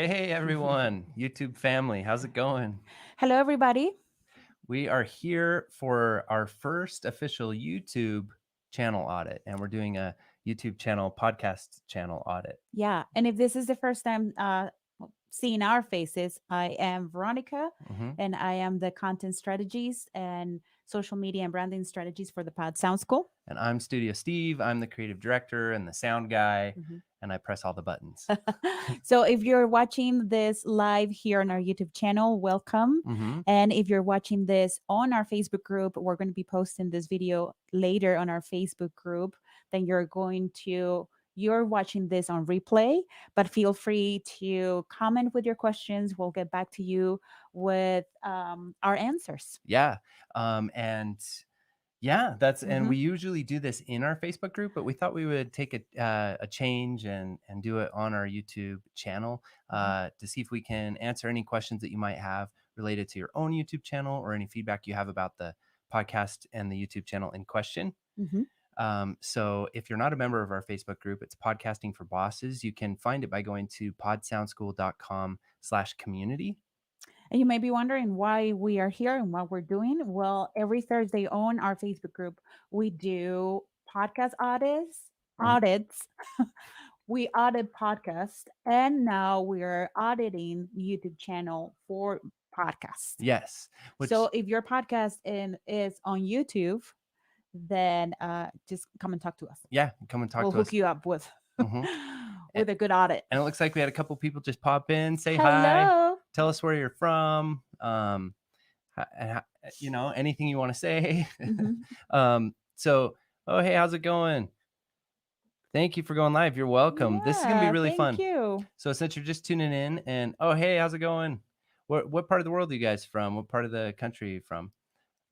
Hey everyone, YouTube family, how's it going? Hello, everybody. We are here for our first official YouTube channel audit, and we're doing a YouTube channel podcast channel audit. Yeah, and if this is the first time seeing our faces, I am Veronica, hmm and I am the content strategies and social media and branding strategies for the Pod Sound School. And I'm Studio Steve. I'm the creative director and the sound guy, Mhm. and I press all the buttons. So if you're watching this live here on our YouTube channel, welcome. hmm And if you're watching this on our Facebook group, we're going to be posting this video later on our Facebook group. Then you're watching this on replay, but feel free to comment with your questions. We'll get back to you with our answers. Yeah, and yeah, and hmm we usually do this in our Facebook group, but we thought we would take a change and do it on our YouTube channel to see if we can answer any questions that you might have related to your own YouTube channel or any feedback you have about the podcast and the YouTube channel in question. hmm So if you're not a member of our Facebook group, it's Podcasting for Bosses. You can find it by going to podsoundschool.com/community. And you may be wondering why we are here and what we're doing. Well, every Thursday on our Facebook group, we do podcast audits. Mhm. Audits. We audit podcast, and now we're auditing YouTube channel for podcast. Yes, which So if your podcast is on YouTube, then just come and talk to us. yeah, come and talk We'll to hook us. you up with hmm with a good audit. And it looks like we had a couple people just pop in, say hi, Hello. tell us where you're from, anything you want to say. Mhm. So, oh, hey, how's it going? Thank you for going live. You're welcome. This is going to be Yeah, really thank fun. you. So, since you're just tuning in and, oh, hey, how's it going? What part of the world are you guys from? What part of the country are you from?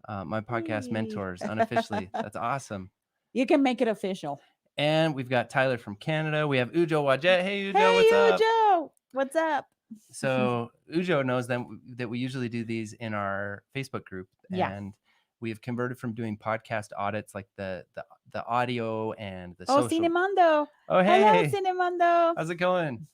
My podcast Yay. mentors unofficially. That's awesome. You can make it official. And we've got Tyler from Canada. We have Ujo Wajet. Hey, Ujo, what's Hey, up? Ujo. What's up? So Ujo knows that we usually do these in our Facebook group, Yeah. and we have converted from doing podcast audits like the audio and the Oh, social. Cinemundo. Oh, Hello, hey, Cinemundo. how's it going?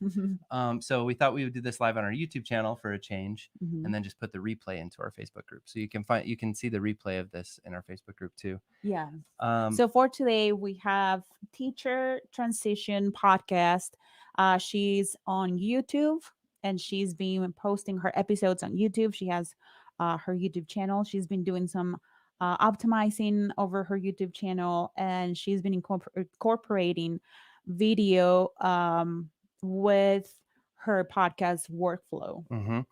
So we thought we would do this live on our YouTube channel for a change, and Mhm. then just put the replay into our Facebook group, so you can see the replay of this in our Facebook group too. Yeah. Um, So for today, we have Teacher Transition Podcast. She's on YouTube and she's been posting her episodes on YouTube. She has her YouTube channel. She's been doing some optimizing over her YouTube channel, and she's been incorporating video with her podcast workflow. mhm.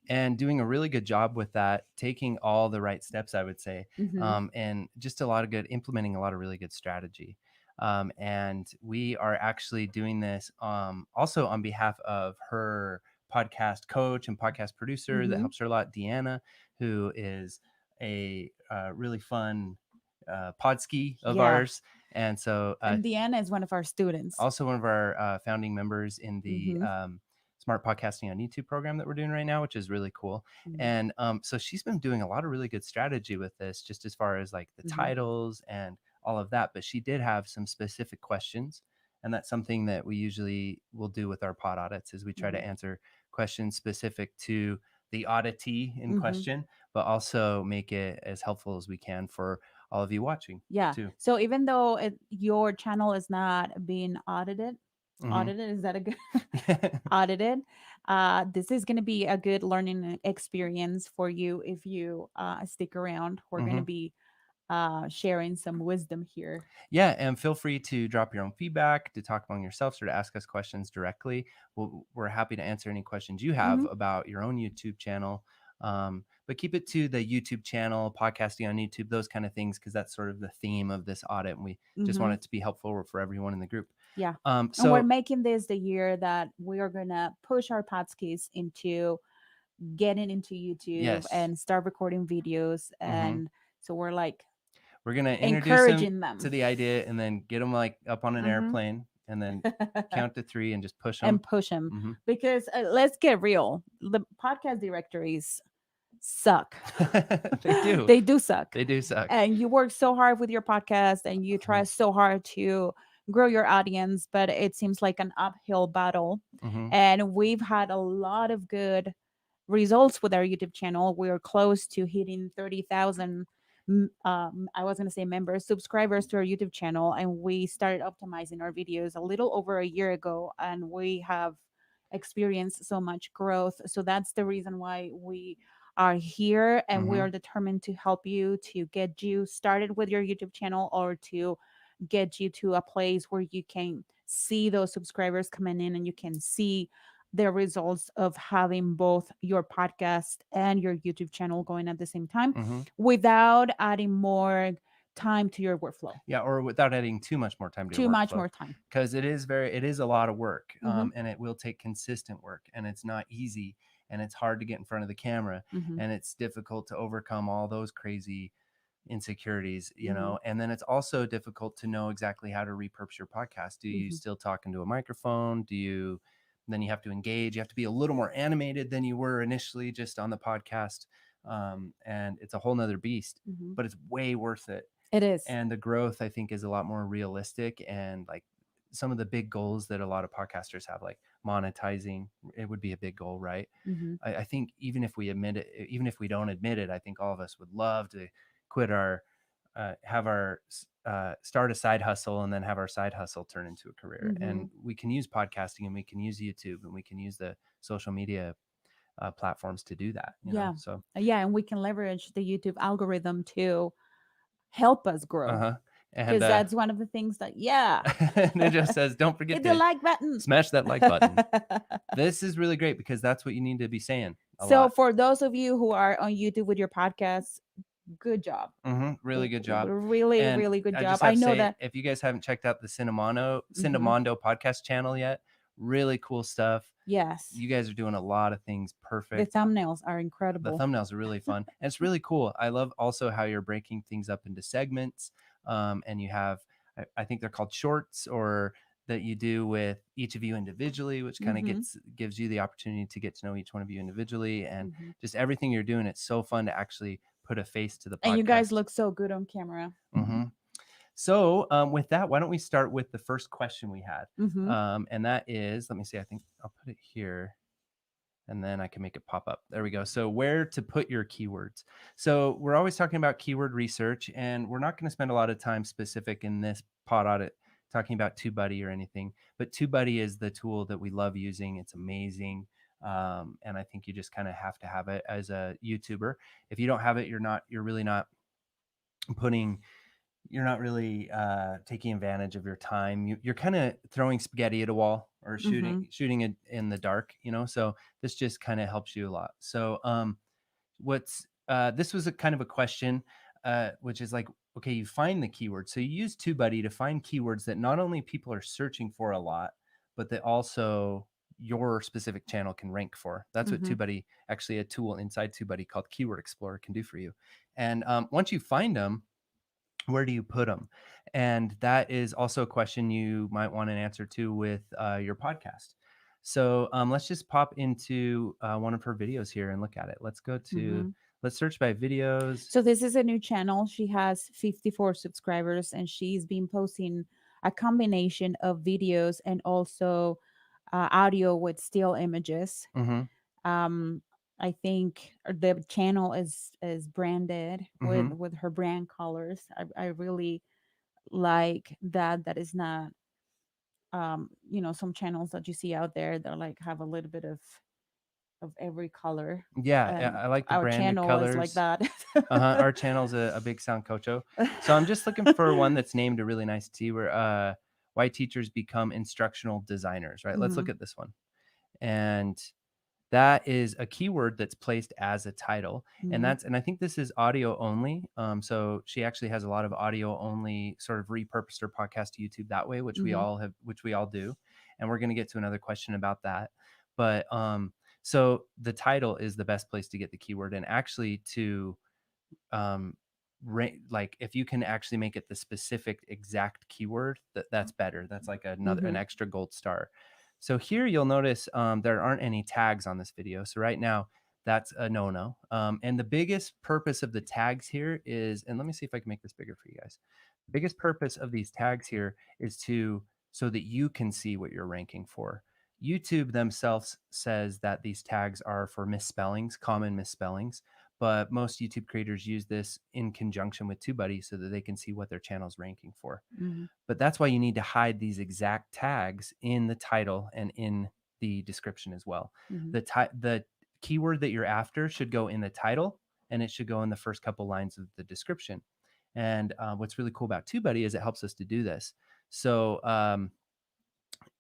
And doing a really good job with that, taking all the right steps, I would say, hmm and just implementing a lot of really good strategy. And we are actually doing this also on behalf of her podcast coach and podcast producer that hmm helps her a lot, Deanna, who is a really fun podski of Yeah. ours. And so And Deanna is one of our students. also one of our founding members in the hmm Smart Podcasting on YouTube program that we're doing right now, which is really cool. And so she's been doing a lot of really good strategy with this, just as far as like the hmm titles and all of that. But she did have some specific questions. And that's something that we usually will do with our pod audits is we try to hmm answer questions specific to the auditee in hmm question, but also make it as helpful as we can for all of you watching Yeah. too. So even though your channel is not being hmm audited, is that a good audited? This is going to be a good learning experience for you if you stick around. We're going to hmm be sharing some wisdom here. Yeah, and feel free to drop your own feedback, to talk among yourselves, or to ask us questions directly. We're happy to answer any questions you have hmm about your own YouTube channel. But keep it to the YouTube channel, podcasting on YouTube, those kind of things, because that's sort of the theme of this audit. And we just want hmm it to be helpful for everyone in the group. Yeah. And we're So, making this the year that we are going to push our podcasts into getting into YouTube yes, and start recording videos. hmm And so we're like we're going to introduce them encouraging to them. the idea and then get them like up on an hmm airplane and then count to three and just push them. and push them hmm because let's get real, the podcast directories suck. They do. They do suck. They do suck. And you work so hard with your podcast and you try Mhm. so hard to grow your audience, but it seems like an uphill battle. Mm-hmm. And we've had a lot of good results with our YouTube channel. We're close to hitting 30,000. I was going to say members, subscribers to our YouTube channel. And we started optimizing our videos a little over a year ago. And we have experienced so much growth. So that's the reason why we are here, and we Mm-hmm. are determined to help you to get you started with your YouTube channel, or to get you to a place where you can see those subscribers coming in and you can see the results of having both your podcast and your YouTube channel going at the same time Mm-hmm. without adding more time to your workflow. Yeah, or without adding too much more time to your Too much workflow, more time. because it is a lot of work, Mm-hmm. and it will take consistent work, and it's not easy, and it's hard to get in front of the camera, Mm-hmm. and it's difficult to overcome all those crazy insecurities, Mm-hmm. and then it's also difficult to know exactly how to repurpose your podcast. Do you Mm-hmm. still talk into a microphone? Then you have to engage, you have to be a little more animated than you were initially just on the podcast, and it's a whole nother beast, Mm-hmm. but it's way worth it. It is. And the growth, I think, is a lot more realistic, and like some of the big goals that a lot of podcasters have, like monetizing, it would be a big goal, right? Mm-hmm. I think even if we admit it, even if we don't admit it, I think all of us would love to quit our have our start a side hustle, and then have our side hustle turn into a career. Mm-hmm. And we can use podcasting, and we can use YouTube, and we can use the social media platforms to do that, Yeah. so Yeah. And we can leverage the YouTube algorithm to help us grow, uh-huh. And because that's one of the things that, yeah, and it just says, don't forget hit the to like button. smash that like button. This is really great, because that's what you need to be saying a So lot. for those of you who are on YouTube with your podcasts, good job. Really good job. Really, And really good I job. just I have to know say, that. if you guys haven't checked out the Hmm. Cinnamondo podcast channel yet, really cool stuff. Yes. You guys are doing a lot of things The perfect. thumbnails are The incredible. thumbnails are really fun, and it's really cool. I love also how you're breaking things up into segments, and you have, I think they're called shorts, or that you do with each of you individually, which kind of Hmm. gives you the opportunity to get to know each one of you individually, and Hmm. just everything you're doing. It's so fun to actually put a face to the And you guys podcast. look so good on camera. Hmm. So with that, why don't we start with the first question we had, Hmm. and that is, let me see, I think I'll put it here, and then I can make it pop up. There we go. So where to put your keywords. So we're always talking about keyword research, and we're not going to spend a lot of time specific in this pod audit talking about TubeBuddy or anything, but TubeBuddy is the tool that we love using. It's amazing. And I think you just kind of have to have it as a YouTuber. If you don't have it, you're really not putting you're not really taking advantage of your time. You're kind of throwing spaghetti at a wall, or Hmm. shooting it in the dark, so this just kind of helps you a lot. So what's this was a kind of a question, which is like, okay, you find the keyword, so you use TubeBuddy to find keywords that not only people are searching for a lot, but that also your specific channel can rank for. That's what Hmm. TubeBuddy, actually a tool inside TubeBuddy called Keyword Explorer, can do for you. And once you find them, where do you put them? And that is also a question you might want an answer to with your podcast. So let's just pop into one of her videos here and look at it. Hmm. Let's search by videos. So this is a new channel. She has 54 subscribers, and she's been posting a combination of videos and also audio with still images. Mm-hmm. um I think the channel is branded Mm-hmm. with her brand colors. I really like that is not some channels that you see out there that like have a little bit of every color, Yeah, and I like the our branded channel is like colors. that. Our channel's a big Sancocho. So I'm just looking for one that's named a really nice T, where why teachers become instructional designers, right? Let's look Hmm. at this one. And that is a keyword that's placed as a title, and Hmm. I think this is audio only. So she actually has a lot of audio only, sort of repurposed her podcast to YouTube that way, Hmm. which we all do, and we're going to get to another question about that. But so the title is the best place to get the keyword, and actually to um like if you can actually make it the specific exact keyword, that's better. That's like an Hmm. extra gold star. So here you'll notice there aren't any tags on this video, so right now that's a no-no. And the biggest purpose of the tags here is, and let me see if I can make this bigger for you guys. Biggest purpose of these tags here is to so that you can see what you're ranking for. YouTube themselves says that these tags are for misspellings, common misspellings, but most YouTube creators use this in conjunction with TubeBuddy so that they can see what their channel's ranking for. Mhm. But that's why you need to hide these exact tags in the title and in the description as well. Mhm. The keyword that you're after should go in the title, and it should go in the first couple lines of the description. And what's really cool about TubeBuddy is it helps us to do this. So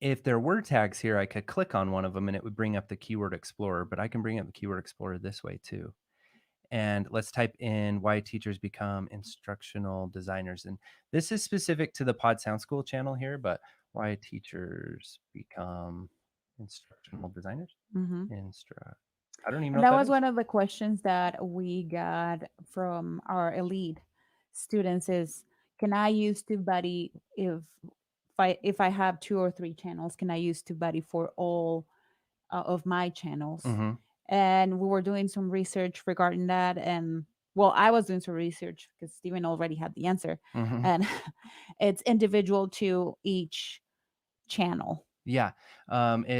if there were tags here, I could click on one of them and it would bring up the Keyword Explorer, but I can bring up the Keyword Explorer this way too. And let's type in why teachers become instructional designers. And this is specific to the Pod Sound School channel here, but why teachers become instructional designers? Mhm. I don't even know And what that that was is. one of the questions that we got from our elite students is, can I use TubeBuddy if I have 2 or 3 channels, can I use TubeBuddy for all of my channels? Mm-hmm. And we were doing some research regarding that, and well, I was doing some research because Steven already had the answer, Mm-hmm. and it's individual to each channel. Yeah.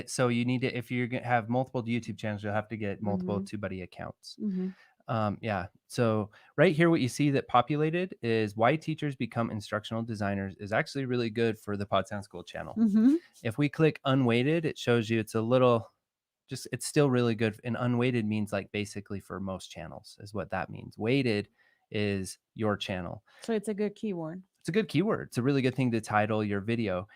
So you need to, if you're gonna have multiple YouTube channels, you'll have to get multiple Mhm. TubeBuddy accounts. Mhm. Yeah. So right here, what you see that populated is why teachers become instructional designers is actually really good for the Pod Sound School channel. Mhm. If we click unweighted, it shows you it's a little just it's still really good. And unweighted means like basically for most channels is what that means. Weighted is your channel. So it's a good keyword. It's a good keyword. It's a really good thing to title your video.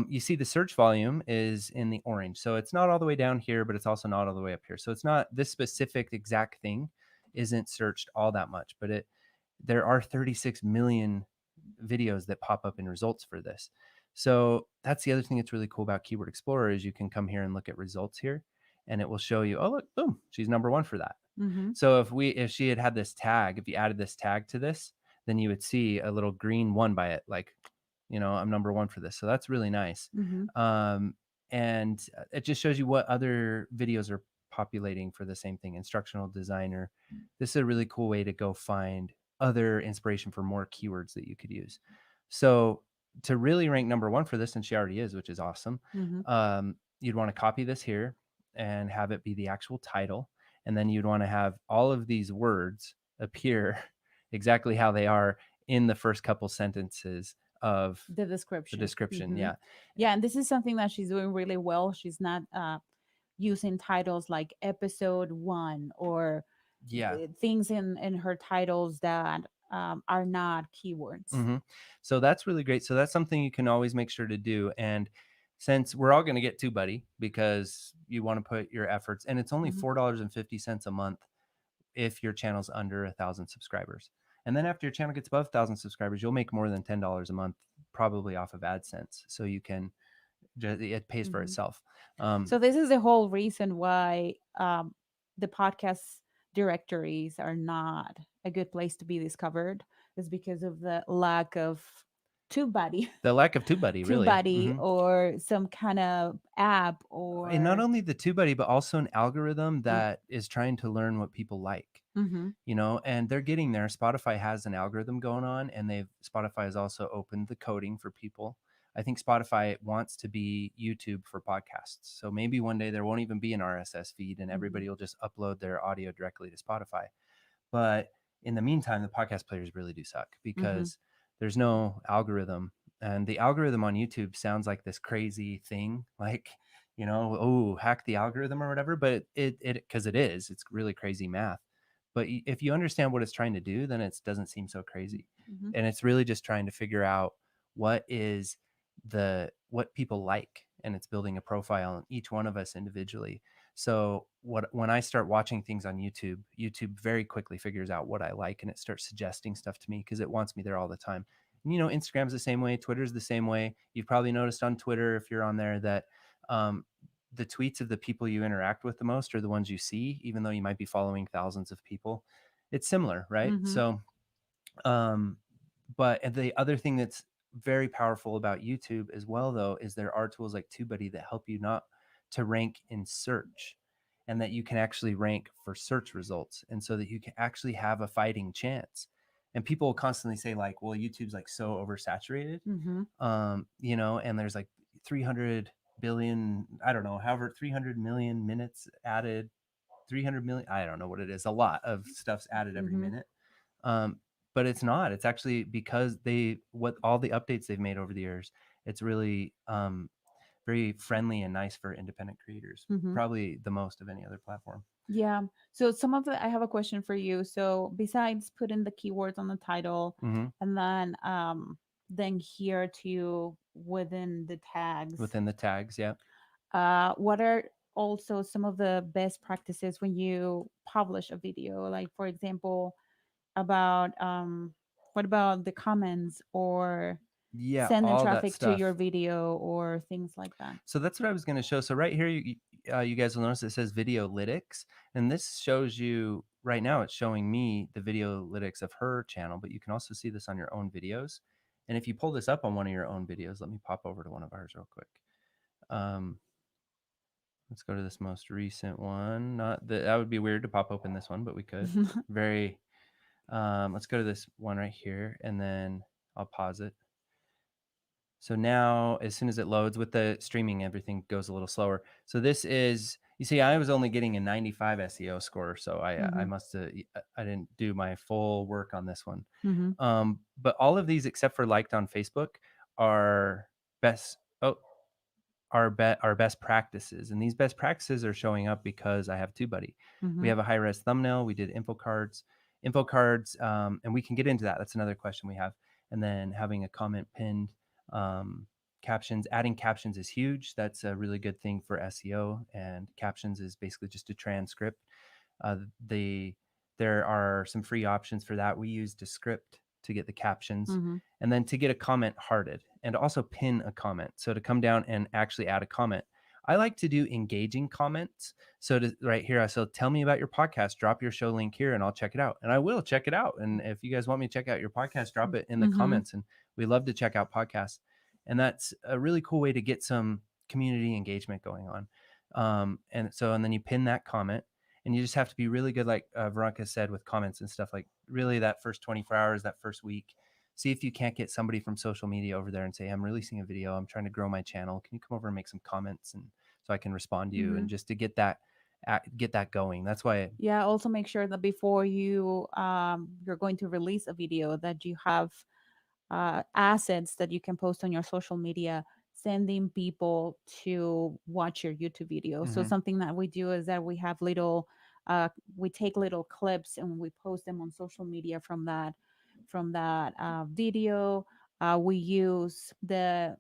You see the search volume is in the orange. So it's not all the way down here, but it's also not all the way up here. So it's not this specific exact thing isn't searched all that much, but there are 36 million videos that pop up in results for this. So that's the other thing that's really cool about Keyword Explorer is you can come here and look at results here and it will show you, oh, look, boom, she's number one for that. Mhm. So if she had this tag, if you added this tag to this, then you would see a little green one by it, like, I'm number one for this. So that's really nice. Mhm. Um, and it just shows you what other videos are populating for the same thing. Instructional designer. This is a really cool way to go find other inspiration for more keywords that you could use. So to really rank number one for this, and she already is, which is awesome, Mhm. you'd want to copy this here and have it be the actual title. And then you'd want to have all of these words appear exactly how they are in the first couple sentences of The the description. description. Mhm. Yeah. Yeah, and this is something that she's doing really well. She's not using titles like episode 1 or Yeah. things in her titles that are not keywords. hmm So that's really great. So that's something you can always make sure to do. And since we're all going to get TubeBuddy because you want to put your efforts, and it's only Mhm. $4.50 a month if your channel's under 1,000 subscribers. And then after your channel gets above 1,000 subscribers, you'll make more than $10 a month, probably off of AdSense. So you can just, it pays for Mhm. itself. So this is the whole reason why the podcast directories are not a good place to be discovered, is because of the lack of TubeBuddy, The lack of TubeBuddy, really. TubeBuddy, or some kind of app And not or. only the TubeBuddy, but also an algorithm that is trying to learn what people like. Mm-hmm. And they're getting there. Spotify has an algorithm going on, and Spotify has also opened the coding for people. I think Spotify wants to be YouTube for podcasts. So maybe one day there won't even be an RSS feed and Mm-hmm. everybody will just upload their audio directly to Spotify. But in the meantime, the podcast players really do suck Mm-hmm. because there's no algorithm. And the algorithm on YouTube sounds like this crazy thing, like, oh, hack the algorithm or whatever. But because it is, it's really crazy math. But if you understand what it's trying to do, then it doesn't seem so crazy. Mm-hmm. And it's really just trying to figure out what is what people like. And it's building a profile on each one of us individually. So when I start watching things on YouTube, YouTube very quickly figures out what I like and it starts suggesting stuff to me because it wants me there all the time. And, Instagram's the same way, Twitter's the same way. You've probably noticed on Twitter, if you're on there, that um, the tweets of the people you interact with the most are the ones you see, even though you might be following thousands of people. It's similar, right? Mm-hmm. So, um, but the other thing that's very powerful about YouTube as well, though, is there are tools like TubeBuddy that help you not to rank in search and that you can actually rank for search results. And so that you can actually have a fighting chance. and people constantly say like, well, YouTube's like so oversaturated, Mm-hmm. you know, and there's like 300 billion, I don't know, however, 300 million minutes added, 300 million, I don't know what it is, a lot of stuff's added every Mm-hmm. minute. um, but it's not, it's actually because what all the updates they've made over the years, it's really very friendly and nice for independent creators, Mm-hmm. probably the most of any other platform. Yeah. So some of the I have a question for you. So besides putting the keywords on the title Hmm. and then here to within the tags, Within the tags, yeah. what are also some of the best practices when you publish a video? Like for example, about what about the comments or Yeah, sending all that traffic to your stuff. video or things like that? So that's what I was going to show. So right here, you guys will notice it says Videolytics, and this shows you right now. It's showing me the Videolytics of her channel, but you can also see this on your own videos. And if you pull this up on one of your own videos, let me pop over to one of ours real quick. Um, let's go to this most recent one. Not that would be weird to pop open this one, but we could. Very. Let's go to this one right here, and then I'll pause it. So now, as soon as it loads with the streaming, everything goes a little slower. So this is, you see, I was only getting a 95 SEO score. So I Mm-hmm. must have, I didn't do my full work on this one. Mm-hmm. But all of these, except for liked on Facebook, are best. Oh, our best practices, and these best practices are showing up because I have TubeBuddy. We Mm-hmm. have a high res thumbnail. We did info cards, and we can get into that. That's another question we have. And then having a comment pinned, captions. Adding captions is huge. That's a really good thing for SEO. And captions is basically just a transcript. Uh, the There are some free options for that. We use Descript to get the captions, Mm-hmm. and then to get a comment hearted, and also pin a comment. So to come down and actually add a comment. I like to do engaging comments. So right here, I say, tell me about your podcast. Drop your show link here, and I'll check it out. And I will check it out. And if you guys want me to check out your podcast, drop it in the Mm-hmm. comments. And we love to check out podcasts. And that's a really cool way to get some community engagement going on. And then you pin that comment, and you just have to be really good, like Veronica said, with comments and stuff. Like really, that first 24 hours, that first week, see if you can't get somebody from social media over there and say, I'm releasing a video, I'm trying to grow my channel, can you come over and make some comments, and so I can respond to you, Mm-hmm. and just to get that going. That's why. Yeah, also make sure that before you're going to release a video that you have assets that you can post on your social media, sending people to watch your YouTube video. So Mm-hmm, something that we do is that we have we take little clips and we post them on social media from that video. We use the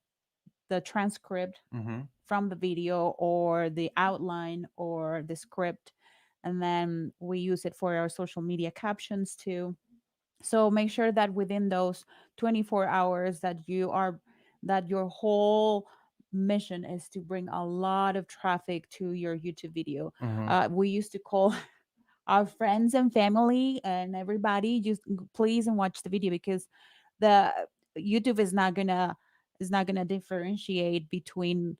transcript mm-hmm, from the video or the outline or the script, and then we use it for our social media captions too. So make sure that within those 24 hours that your whole mission is to bring a lot of traffic to your YouTube video. mm-hmm, We used to call our friends and family and everybody just please and watch the video, because the YouTube is not gonna differentiate between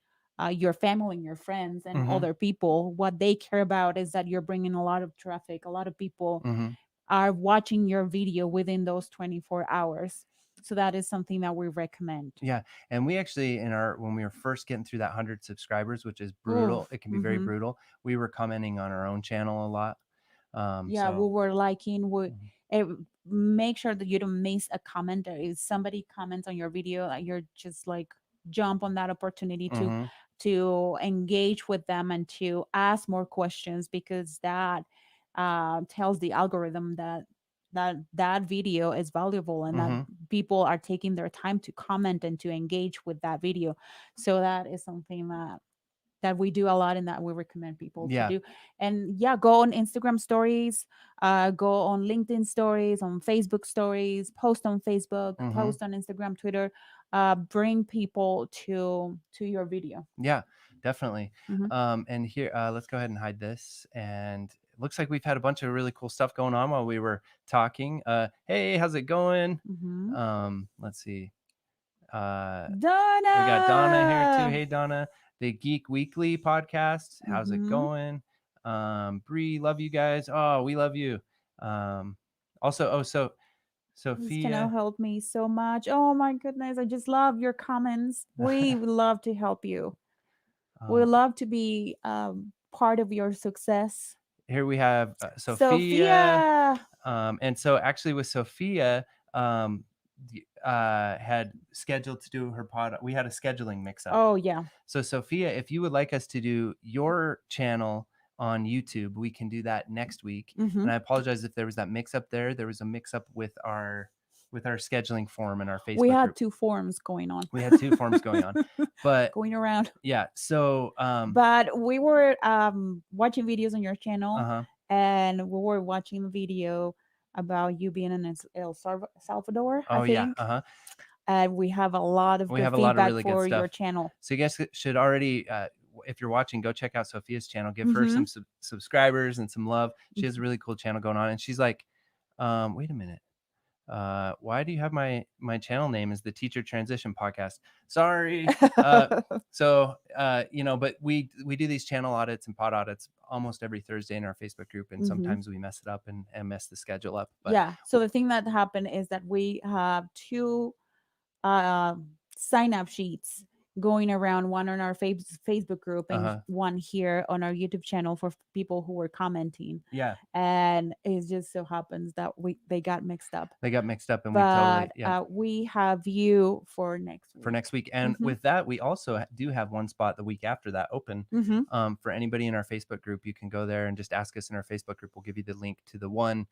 your family and your friends and mm-hmm, other people. What they care about is that you're bringing a lot of traffic. A lot of people mm-hmm. are watching your video within those 24 hours. So that is something that we recommend. Yeah, and we actually, when we were first getting through that 100 subscribers, which is brutal, Oof. it can be very Mm-hmm. brutal. We were commenting on our own channel a lot. Yeah, we So. were liking. Mhm, Eh, Make sure that you don't miss a comment. If somebody comments on your video, you're just like jump on that opportunity to mhm, engage with them and to ask more questions, because that tells the algorithm that video is valuable and that mhm. people are taking their time to comment and to engage with that video. So that is something that we do a lot and that we recommend people to Yeah. do. And yeah, go on Instagram stories, go on LinkedIn stories, on Facebook stories, post on Facebook, Mhm. post on Instagram, Twitter, bring people to your video. Yeah, definitely. Hmm. And here, let's go ahead and hide this. And it looks like we've had a bunch of really cool stuff going on while we were talking. Hey, how's it going? Hmm. Let's see. Uh, we got Donna here too. Donna. Hey, Donna. The Geek Weekly podcast. How's it Hmm. going? Bree, love you guys. Oh, we love you. Also, This channel Sophia. helped me so much. Oh my goodness. I just love your comments. We would love to help you. We um, love to be part of your success. Here we have Sophia. Sophia. And so actually with Sophia, had scheduled to do her pod. We had a scheduling mix up. Oh, yeah. So Sophia, if you would like us to do your channel on YouTube, we can do that next week. Mm-hmm. And I apologize if there was that mix up there. There was a mix up with our scheduling form in our We Facebook had group. two forms going on. We had two forms going on, but going around. yeah. So, But we were watching videos on your channel, uh-huh. and we were watching a video about you being in Salvador, I Oh yeah. think. Uh-huh. And we have a lot of We good have a lot of feedback really good for your stuff. channel. So you guys should already, if you're watching, go check out Sophia's channel. Give her Mm-hmm. some subscribers and some love. She has a really cool channel going on. And she's like, wait a minute. Why do you have my channel name is the Teacher Transition Podcast? Sorry. So but we do these channel audits and pod audits almost every Thursday in our Facebook group, and Mhm. sometimes we mess it up and mess the schedule up. But Yeah. So the thing that happened is that we have two uh, sign up sheets going around, one on our Facebook group and one here on our YouTube channel for people who were commenting. yeah, And it just so happens that they got mixed up. they got mixed up, and But we totally we have you for next week. for next week. And with that, we also do have one spot the week after that open. For anybody in our Facebook group, you can go there and just ask us in our Facebook group. We'll give you the link to the one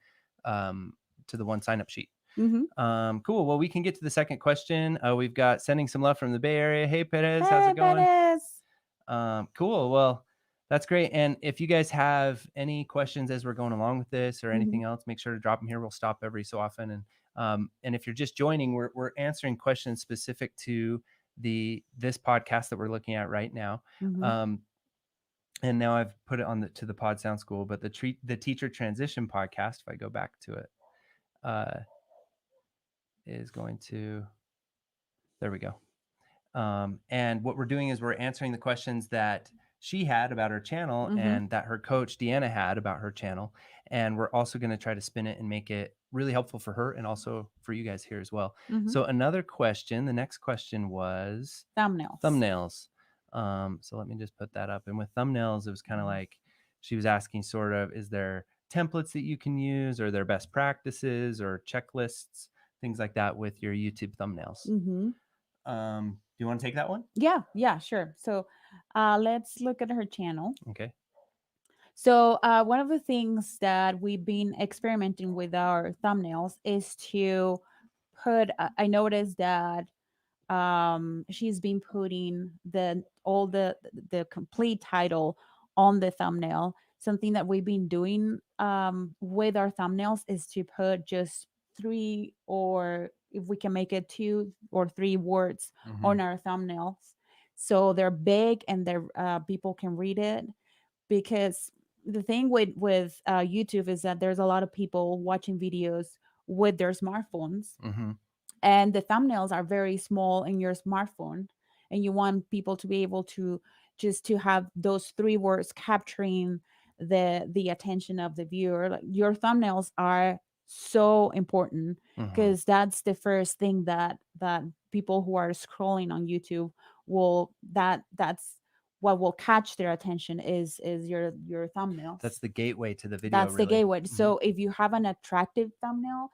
sign up sheet. Cool. Well, we can get to the second question. We've got sending some love from the Bay Area. Hey, Perez, how's it going? Perez. Cool. Well, that's great. And if you guys have any questions as we're going along with this or anything else, make sure to drop them here. We'll stop every so often. And if you're just joining, we're answering questions specific to this podcast that we're looking at right now. And now I've put it on to the Pod Sound School, but the Teacher Transition Podcast, if I go back to it, is going to, there we go. And what we're doing is we're answering the questions that she had about her channel and that her coach Deanna had about her channel. And we're also going to try to spin it and make it really helpful for her and also for you guys here as well. So another question, the next question was thumbnails. So let me just put that up. And with thumbnails, it was kind of like she was asking sort of, is there templates that you can use, or their best practices or checklists, things like that with your YouTube thumbnails. Do you want to take that one? Yeah, sure. So let's look at her channel. Okay. So one of the things that we've been experimenting with our thumbnails is to put, I noticed that she's been putting all the complete title on the thumbnail. Something that we've been doing with our thumbnails is to put just 3, or if we can make it 2 or 3 words on our thumbnails, so they're big and they're people can read it. Because the thing with YouTube is that there's a lot of people watching videos with their smartphones, and the thumbnails are very small in your smartphone, and you want people to be able to just to have those 3 words capturing the attention of the viewer. Like, your thumbnails are so important because that's the first thing that people who are scrolling on YouTube will that's what will catch their attention is your thumbnails. That's the gateway to the video. That's the gateway. So if you have an attractive thumbnail,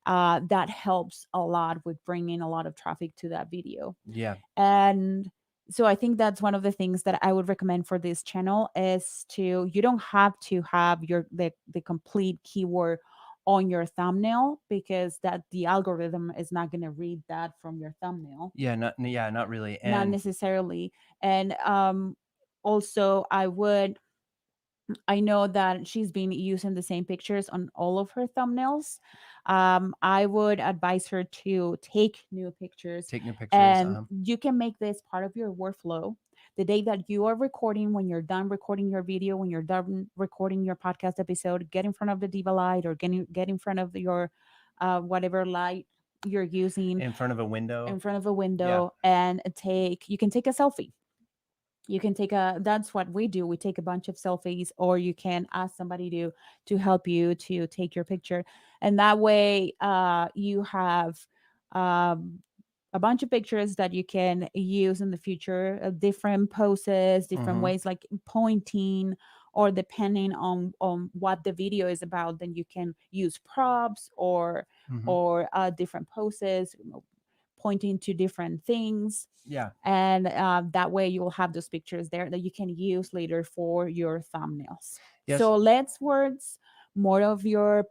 that helps a lot with bringing a lot of traffic to that video. Yeah. And so I think that's one of the things that I would recommend for this channel is you don't have to have the complete keyword on your thumbnail, because that the algorithm is not going to read that from your thumbnail. Not really. And not necessarily. And also I know that she's been using the same pictures on all of her thumbnails. I would advise her to take new pictures. And you can make this part of your workflow. The day that you are recording, when you're done recording your video, when you're done recording your podcast episode, get in front of the Diva light, or get in front of your whatever light you're using, in front of a window, and you can take a selfie. You can take a that's what we do. We take a bunch of selfies, or you can ask somebody to help you to take your picture. And that way you have um a bunch of pictures that you can use in the future, different poses, different Mhm. ways, like pointing, or depending on what the video is about, then you can use props Mhm. or different poses, pointing to different things. Yeah. And that way you will have those pictures there that you can use later for your thumbnails. Yes. So let's words more of your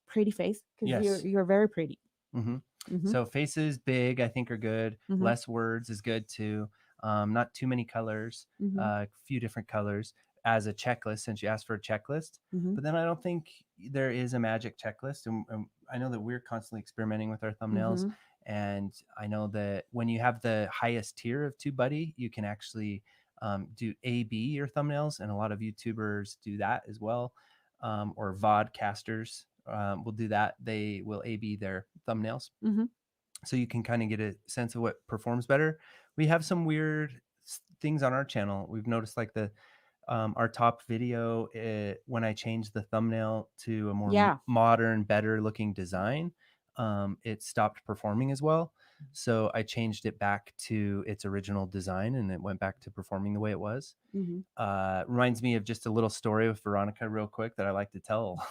pretty face, because Yes. you're very pretty. Mm-hmm. Mm-hmm, So faces big, I think, are good. mm-hmm, Less words is good too. Not too many colors, mm-hmm, a few different colors as a checklist, since you asked for a checklist. mm-hmm, But then I don't think there is a magic checklist. And I know that we're constantly experimenting with our thumbnails. mm-hmm, And I know that when you have the highest tier of TubeBuddy, you can actually do A/B your thumbnails. And a lot of YouTubers do that as well, or vodcasters will do that. They will A/B their thumbnails, mm-hmm. so you can kind of get a sense of what performs better. We have some weird things on our channel. We've noticed like the our top video, when I changed the thumbnail to a more Yeah. modern, better looking design, it stopped performing as well. So I changed it back to its original design, and it went back to performing the way it was. Mm-hmm. Reminds me of just a little story with Veronica, real quick, that I like to tell.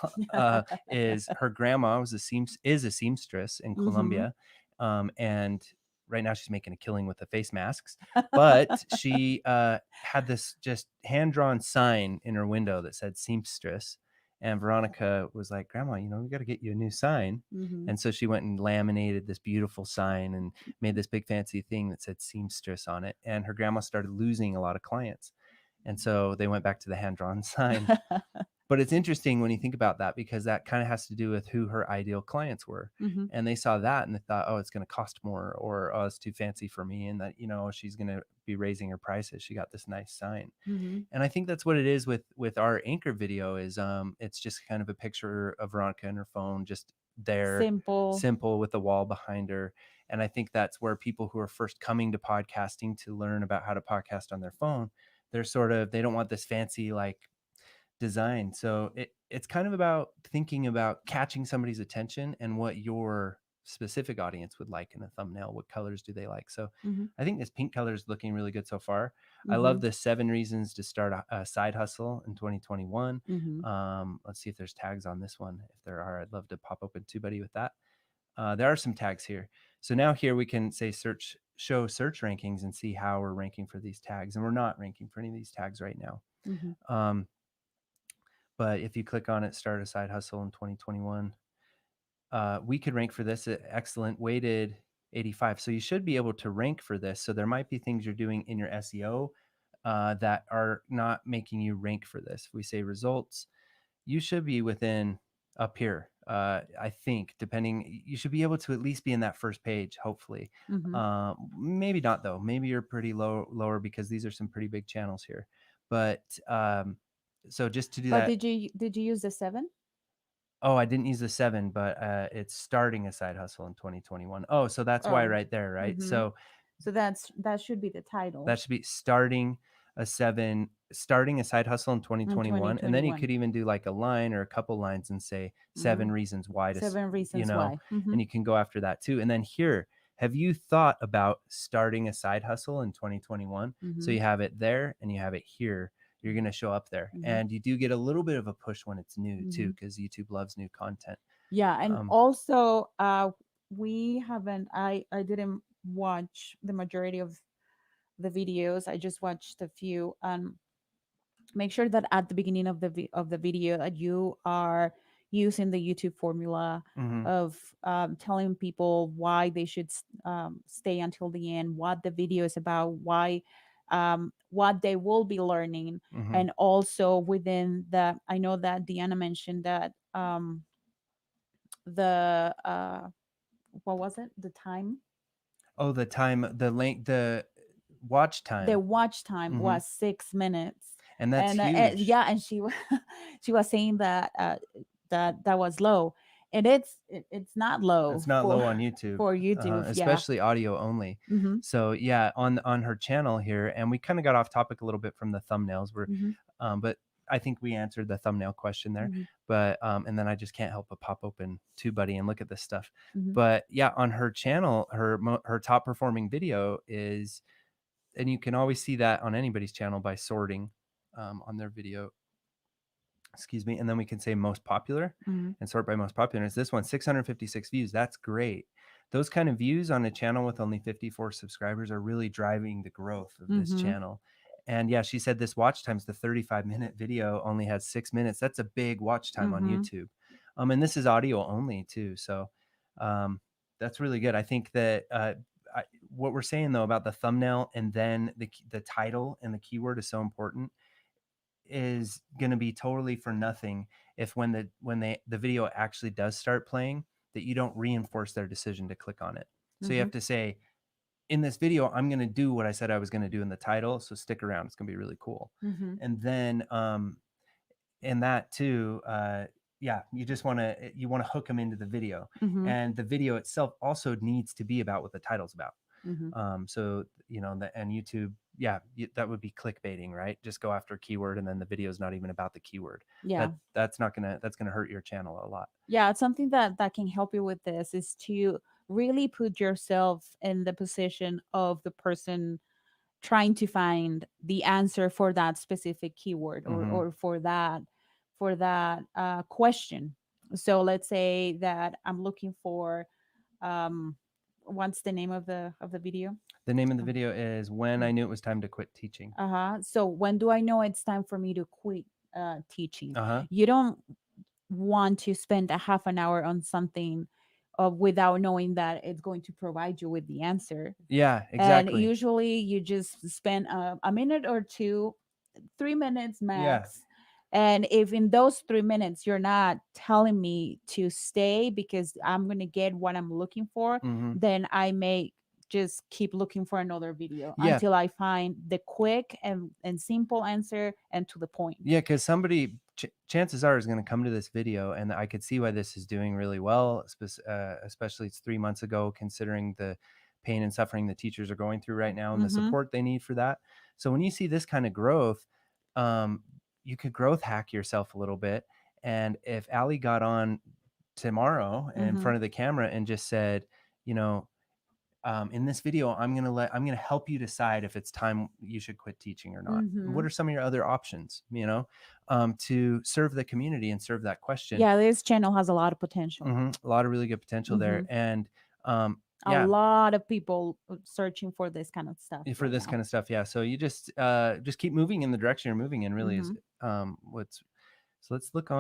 Is her grandma is a seamstress in Mm-hmm. Colombia, and right now she's making a killing with the face masks. But she had this just hand drawn sign in her window that said seamstress, and Veronica was like, "Grandma, we got to get you a new sign." Mm-hmm. And so she went and laminated this beautiful sign and made this big fancy thing that said seamstress on it. And her grandma started losing a lot of clients, and so they went back to the hand drawn sign. But it's interesting when you think about that, because that kind of has to do with who her ideal clients were. Mm-hmm. And they saw that and they thought, oh, it's going to cost more, or oh, it's too fancy for me. And that, she's going to be raising her prices. She got this nice sign. Mm-hmm. And I think that's what it is with our anchor video is it's just kind of a picture of Veronica and her phone, just there, Simple. simple, with a wall behind her. And I think that's where people who are first coming to podcasting to learn about how to podcast on their phone, they don't want this fancy like design. So it's kind of about thinking about catching somebody's attention and what your specific audience would like in a thumbnail. What colors do they like? So Mm-hmm. I think this pink color is looking really good so far. I Mm-hmm. love the 7 reasons to start a side hustle in 2021. Mm-hmm. Let's see if there's tags on this one. If there are, I'd love to pop open TubeBuddy with that. There are some tags here. So now here we can say show search rankings and see how we're ranking for these tags. And we're not ranking for any of these tags right now. Mm-hmm. Um, but if you click on it, start a side hustle in 2021, we could rank for this at excellent, weighted 85. So you should be able to rank for this. So there might be things you're doing in your SEO that are not making you rank for this. If we say results, you should be within up here. I think, depending, you should be able to at least be in that first page, hopefully. Mm-hmm. Maybe not though. Maybe you're pretty lower, because these are some pretty big channels here. But so just to do But that. did you use the 7? Oh, I didn't use the 7, but it's starting a side hustle in 2021. Oh, so that's why Oh. right there, right? Mm-hmm. So So that should be the title that should be starting a side hustle in in 2021. And then you 2021. could even do like a line or a couple lines and say Mm-hmm. 7 reasons why Seven you reasons know, why. Mm-hmm. and you can go after that too. And then here, have you thought about starting a side hustle in 2021? So Mm-hmm. you have it there and you have it here. You're going to show up there, Mm-hmm. and you do get a little bit of a push when it's new too, Mm-hmm. because YouTube loves new content. Yeah, and Um, also we haven't I didn't watch the majority of the videos. I just watched a few. And make sure that at the beginning of the video that you are using the YouTube formula mhm. of telling people why they should stay until the end, what the video is about, why what they will be learning. Mhm. And also within the, I know that Deanna mentioned that the what was it, the time, Oh, the time, the length, the watch the time. watch time Mhm. was 6 minutes. And that's And huge. yeah, and she she was saying that that was low. And it's not low It's not low on YouTube, for YouTube. Yeah. especially audio only. Mm-hmm. So yeah, on her channel here, and we kind of got off topic a little bit from the thumbnails. Mm-hmm. But I think we answered the thumbnail question there. Mm-hmm. But and then I just can't help but pop open TubeBuddy and look at this stuff. Mm-hmm. But yeah, on her channel, her top performing video is, and you can always see that on anybody's channel by sorting on their video, excuse me, and then we can say most popular Mm-hmm. and sort by most popular. Is this one 656 views? That's great. Those kind of views on a channel with only 54 subscribers are really driving the growth of this Mm-hmm. channel. And yeah, she said this watch times, the 35-minute video only has 6 minutes. That's a big watch time on Mm-hmm. YouTube. And this is audio only too. So that's really good. I think that what we're saying though about the thumbnail and then the title and the keyword is so important, is going to be totally for nothing if the video actually does start playing, that you don't reinforce their decision to click on it. So you Mm-hmm. have to say, in this video, I'm going to do what I said I was going to do in the title. So stick around. It's going to be really cool. Mm-hmm. And then in that too, yeah, you want to hook them into the video, Mm-hmm. and the video itself also needs to be about what the title's about. Mm-hmm. So and YouTube, yeah, that would be clickbaiting, right? Just go after a keyword and then the video is not even about the keyword. Yeah. That's gonna hurt your channel a lot. Yeah, it's something that can help you with this is to really put yourself in the position of the person trying to find the answer for that specific keyword, Mm-hmm. or for that question. So let's say that I'm looking for um what's the name of the video? The name of the video is When I Knew It Was Time to Quit Teaching. Uh-huh. So when do I know it's time for me to quit teaching? Uh-huh. You don't want to spend a half an hour on something without knowing that it's going to provide you with the answer. Yeah, And exactly. usually you just spend a minute or two, 3 minutes Yeah. max. And if in those 3 minutes you're not telling me to stay because I'm going to get what I'm looking for, Mm-hmm. then I may just keep looking for another video Yeah. until I find the quick and simple answer and to the point. Yeah, because somebody, chances are, is going to come to this video, and I could see why this is doing really well, especially it's 3 months ago, considering the pain and suffering the teachers are going through right now and the Mm-hmm. support they need for that. So when you see this kind of growth, you could growth hack yourself a little bit. And if Allie got on tomorrow in Mm-hmm. front of the camera and just said, you know, in this video, I'm gonna help you decide if it's time you should quit teaching or not. Mm-hmm. What are some of your other options? To serve the community and serve that question. Yeah, this channel has a lot of potential. A lot of really good potential there, and A yeah, lot of people searching for this kind of stuff for right this now. kind of stuff. Yeah, so you just keep moving in the direction you're moving in. Really is what's. So let's look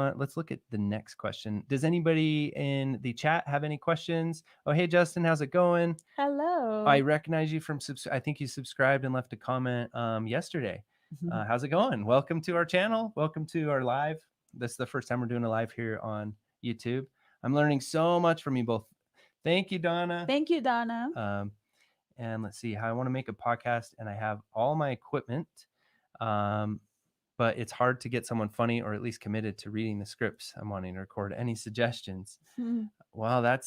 at the next question. Does anybody in the chat have any questions? Oh, hey Justin, how's it going? Hello. I recognize you from I think you subscribed and left a comment yesterday. How's it going? Welcome to our channel. Welcome to our live. This is the first time we're doing a live here on YouTube. I'm learning so much from you both. Thank you, Donna. Thank you, Donna. And let's see how I want to make a podcast, and I have all my equipment. But it's hard to get someone funny or at least committed to reading the scripts I'm wanting to record. Any suggestions? Well, that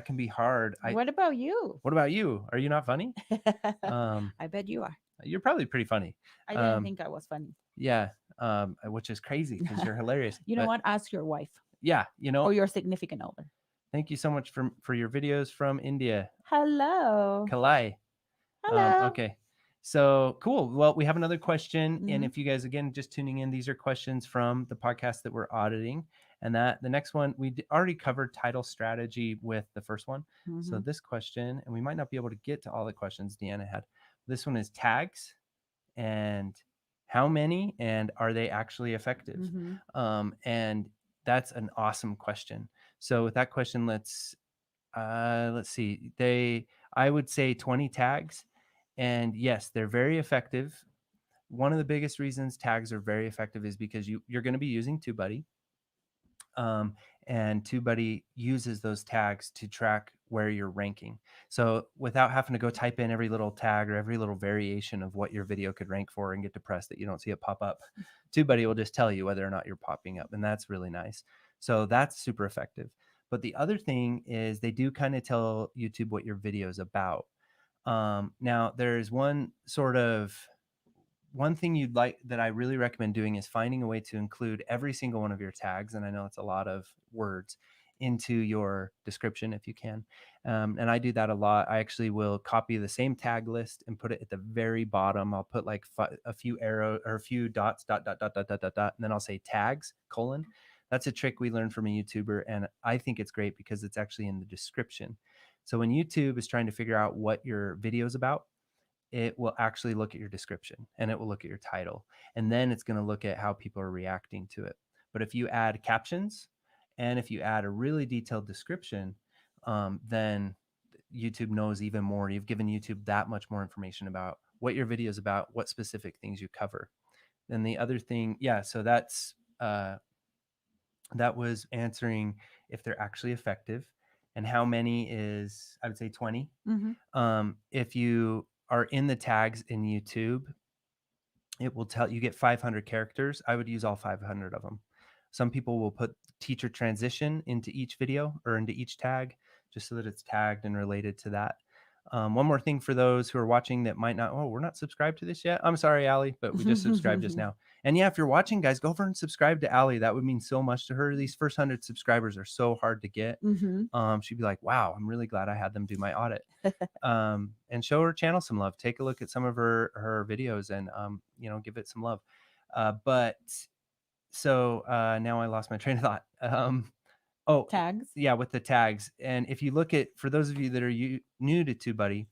can be hard. What about you? What about you? Are you not funny? I bet you are. You're probably pretty funny. I didn't think I was funny. Yeah, which is crazy because you're hilarious. You know what? Ask your wife. Yeah, or your significant other. Thank you so much for your videos from India. Hello. Kalai. Hello. Okay. So cool. Well, we have another question. And if you guys, again, just tuning in, these are questions from the podcast that we're auditing. And the next one, we already covered title strategy with the first one. So this question, and we might not be able to get to all the questions Deanna had. This one is tags and how many, and are they actually effective? And that's an awesome question. So with that question, let's see. I would say 20 tags. And yes, they're very effective. One of the biggest reasons tags are very effective is because you're going to be using TubeBuddy. And TubeBuddy uses those tags to track where you're ranking. So without having to go type in every little tag or every little variation of what your video could rank for and get depressed that you don't see it pop up, TubeBuddy will just tell you whether or not you're popping up. And that's really nice. So that's super effective. But the other thing is they do kind of tell YouTube what your video is about. Now, there's one thing you'd like that I really recommend doing is finding a way to include every single one of your tags. And I know it's a lot of words into your description if you can. And I do that a lot. I actually will copy the same tag list and put it at the very bottom. I'll put like a few arrows or a few dots, dot, dot, dot, dot, dot, dot, dot, and then I'll say tags, colon. That's a trick we learned from a YouTuber. And I think it's great because it's actually in the description. So when YouTube is trying to figure out what your video is about, it will actually look at your description and it will look at your title. And then it's going to look at how people are reacting to it. But if you add captions and if you add a really detailed description, then YouTube knows even more. You've given YouTube that much more information about what your video is about, what specific things you cover. Then the other thing, yeah, so that was answering if they're actually effective. And how many is, I would say 20. Mm-hmm. If you are in the tags in YouTube, it will tell you get 500 characters. I would use all 500 of them. Some people will put teacher transition into each video or into each tag just so that it's tagged and related to that. One more thing for those who are watching that might not, oh, we're not subscribed to this yet. I'm sorry, Allie, but we just subscribed just now. And yeah, if you're watching, guys, go over and subscribe to Allie. That would mean so much to her. These first 100 subscribers are so hard to get. Mm-hmm. She'd be like, wow, I'm really glad I had them do my audit. And show her channel some love. Take a look at some of her videos and, give it some love. But so now I lost my train of thought. Oh, Tags. yeah, with the tags. And if you look at, for those of you that are new to TubeBuddy,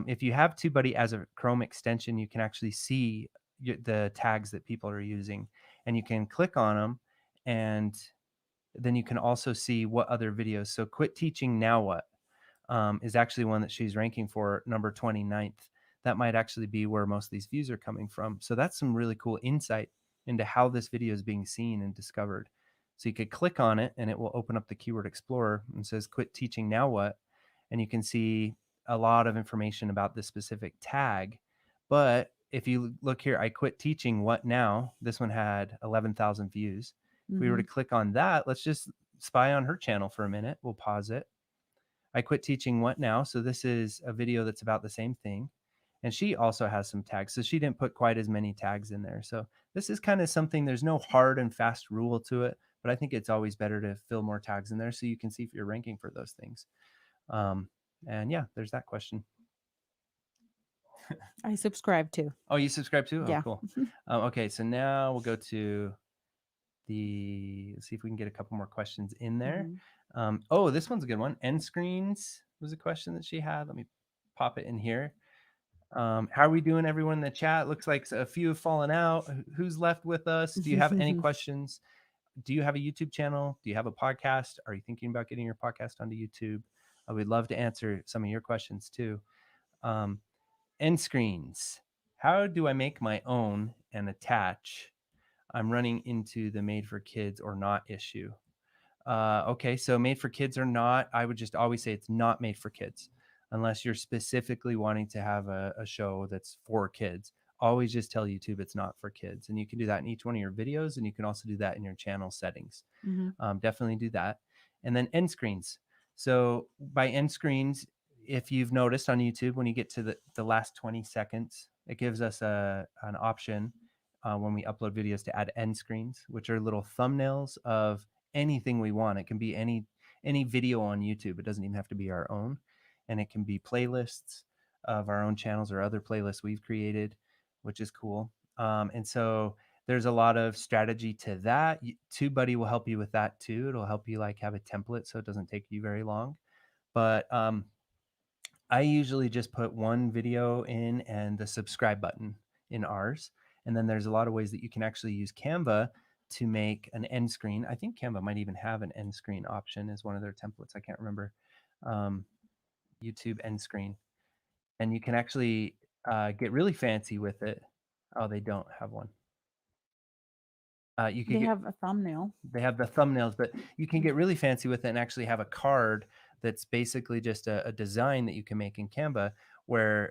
if you have TubeBuddy as a Chrome extension, you can actually see the tags that people are using, and you can click on them, and then you can also see what other videos. So quit teaching, now what? Is actually one that she's ranking for, number 29th. That might actually be where most of these views are coming from. So that's some really cool insight into how this video is being seen and discovered. So you could click on it and it will open up the Keyword Explorer and says, quit teaching, now what? And you can see a lot of information about this specific tag. But if you look here, I quit teaching, what now? This one had 11,000 views. If we were to click on that, let's just spy on her channel for a minute. We'll pause it. I quit teaching, what now? So this is a video that's about the same thing. And she also has some tags. So she didn't put quite as many tags in there. So this is kind of something, there's no hard and fast rule to it, but I think it's always better to fill more tags in there so you can see if you're ranking for those things. And yeah, there's that question. I subscribe to. Oh, you subscribe too? Oh, Yeah. cool. Okay, so now we'll go to let's see if we can get a couple more questions in there. Oh, this one's a good one. End screens was a question that she had. Let me pop it in here. How are we doing, everyone in the chat? Looks like a few have fallen out. Who's left with us? Do you have any questions? Do you have a YouTube channel? Do you have a podcast? Are you thinking about getting your podcast onto YouTube? I would love to answer some of your questions too. End screens. How do I make my own and attach? I'm running into the made for kids or not issue. Okay, so made for kids or not, I would just always say it's not made for kids unless you're specifically wanting to have a show that's for kids. Always just tell YouTube it's not for kids. And you can do that in each one of your videos, and you can also do that in your channel settings. Definitely do that. And then end screens. So by end screens, if you've noticed on YouTube, when you get to the last 20 seconds, it gives us an option when we upload videos to add end screens, which are little thumbnails of anything we want. It can be any video on YouTube. It doesn't even have to be our own. And it can be playlists of our own channels or other playlists we've created, which is cool. And so there's a lot of strategy to that. TubeBuddy will help you with that too. It'll help you like have a template so it doesn't take you very long. But I usually just put one video in and the subscribe button in ours. And then there's a lot of ways that you can actually use Canva to make an end screen. I think Canva might even have an end screen option as one of their templates. I can't remember. YouTube end screen. And you can actually get really fancy with it. Oh, they don't have one. You can have a thumbnail. They have the thumbnails, but you can get really fancy with it and actually have a card that's basically just a design that you can make in Canva,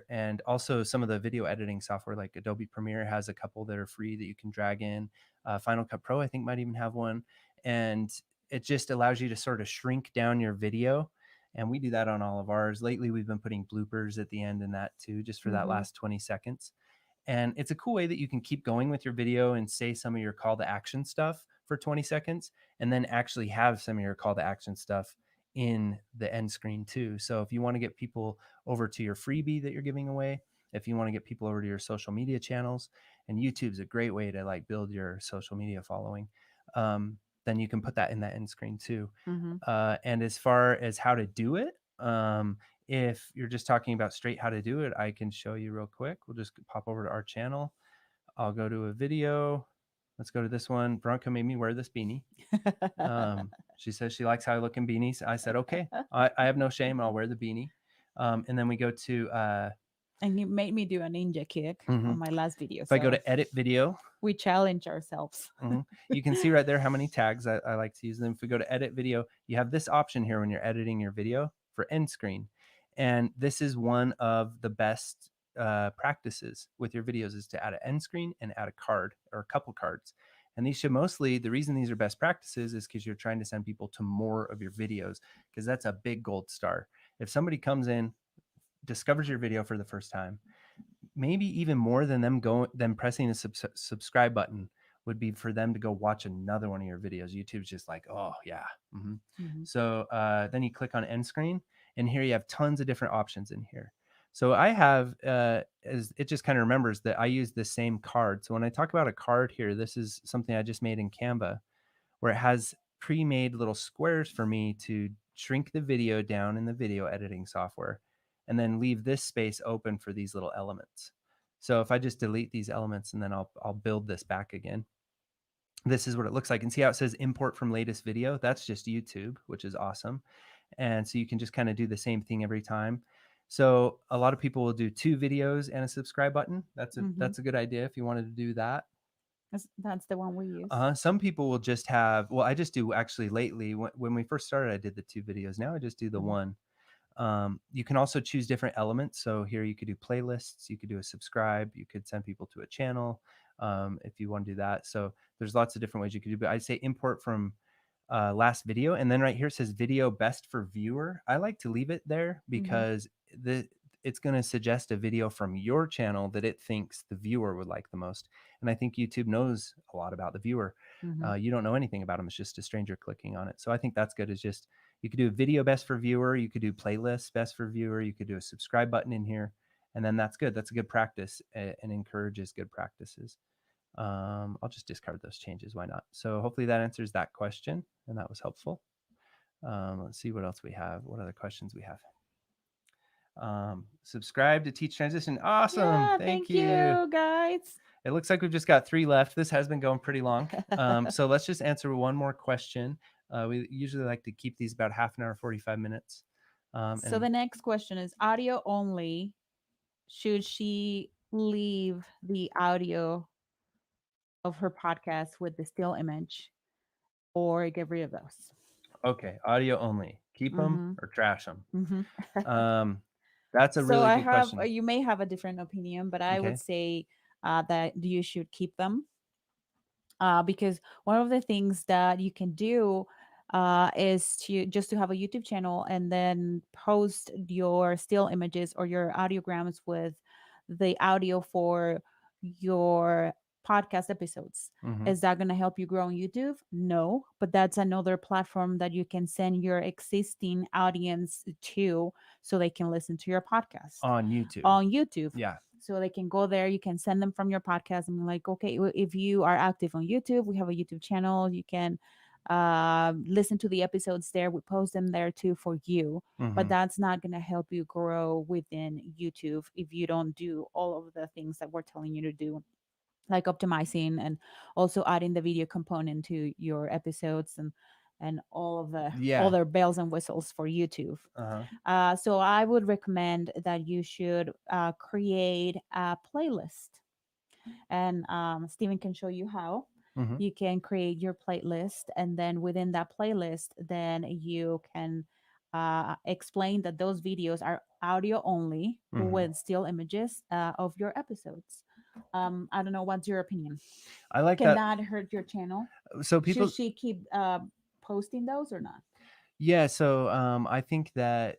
and also some of the video editing software like Adobe Premiere has a couple that are free that you can drag in. Final Cut Pro, I think, might even have one. And it just allows you to sort of shrink down your video. And we do that on all of ours. Lately, we've been putting bloopers at the end in that too, just for that Mm-hmm. last 20 seconds. And it's a cool way that you can keep going with your video and say some of your call to action stuff for 20 seconds, and then actually have some of your call to action stuff in the end screen too. So if you want to get people over to your freebie that you're giving away, if you want to get people over to your social media channels, and YouTube's a great way to like build your social media following, then you can put that in that end screen too. Mm-hmm. And as far as how to do it, if you're just talking about straight how to do it, I can show you real quick. We'll just pop over to our channel. I'll go to a video. Let's go to this one. Veronica made me wear this beanie. She says she likes how I look in beanies. I said, okay, I have no shame. I'll wear the beanie. And then we go to, And you made me do a ninja kick on my last video. if I go So to edit video, we challenge ourselves. you can see right there how many tags I like to use. And then if we go to edit video, you have this option here when you're editing your video for end screen. And this is one of the best practices with your videos, is to add an end screen and add a card or a couple cards. And these should mostly, the reason these are best practices is because you're trying to send people to more of your videos, because that's a big gold star. If somebody comes in, discovers your video for the first time, maybe even more than them pressing the subscribe button would be for them to go watch another one of your videos. YouTube's just like, oh yeah. Mm-hmm. So then you click on end screen, and here you have tons of different options in here. So I have, as it just kind of remembers that I use the same card. So when I talk about a card here, this is something I just made in Canva, where it has pre-made little squares for me to shrink the video down in the video editing software, and then leave this space open for these little elements. So if I just delete these elements and then I'll build this back again, this is what it looks like. And see how it says import from latest video? That's just YouTube, which is awesome. And so you can just kind of do the same thing every time. So a lot of people will do 2 videos and a subscribe button. Mm-hmm. That's a good idea if you wanted to do that. That's the one we use. Some people will just have, well, I just do actually lately. When we first started, I did the 2 videos. Now I just do the Mhm. one. You can also choose different elements. So here you could do playlists, you could do a subscribe, you could send people to a channel, if you want to do that. So there's lots of different ways you could do, but I'd say import from last video. And then right here it says video best for viewer. I like to leave it there Mhm. because it's going to suggest a video from your channel that it thinks the viewer would like the most. And I think YouTube knows a lot about the viewer. Mhm. You don't know anything about them. It's just a stranger clicking on it. So I think that's good. Is just, you could do a video best for viewer. You could do playlists best for viewer. You could do a subscribe button in here. And then that's good. That's a good practice, and encourages good practices. I'll just discard those changes. Why not? So hopefully that answers that question, and that was helpful. Let's see what else we have. What other questions we have? Subscribe to Teach Transition. Awesome. Yeah, Thank thank you. you, guys. It looks like we've just got 3 left. This has been going pretty long. So let's just answer one more question. We usually like to keep these about half an hour, 45 minutes. So And the next question is audio only. Should she leave the audio of her podcast with the still image or get rid of those? okay, audio only. Keep them Mm-hmm. or trash them? Mm-hmm. That's a So really I good have, question. you may have a different opinion, but I would Okay. say that you should keep them, because one of the things that you can do is to just to have a YouTube channel and then post your still images or your audiograms with the audio for your podcast episodes. Mm-hmm. Is that going to help you grow on YouTube? No, but that's another platform that you can send your existing audience to so they can listen to your podcast On YouTube. on YouTube. Yeah. So they can go there. You can send them from your podcast and be like, okay, if you are active on YouTube, we have a YouTube channel. You can listen to the episodes there. We post them there too for you. But Mm-hmm. that's not going to help you grow within YouTube if you don't do all of the things that we're telling you to do, like optimizing and also adding the video component to your episodes and all of the Yeah. other bells and whistles for YouTube. Uh-huh. So I would recommend that you should create a playlist, and Steven can show you how. Mm-hmm. You can create your playlist, and then within that playlist, then you can explain that those videos are audio only Mm-hmm. with still images of your episodes. I don't know. What's your opinion? I like Can that. that hurt your channel? So Should people, she keep posting those or not? Yeah, so I think that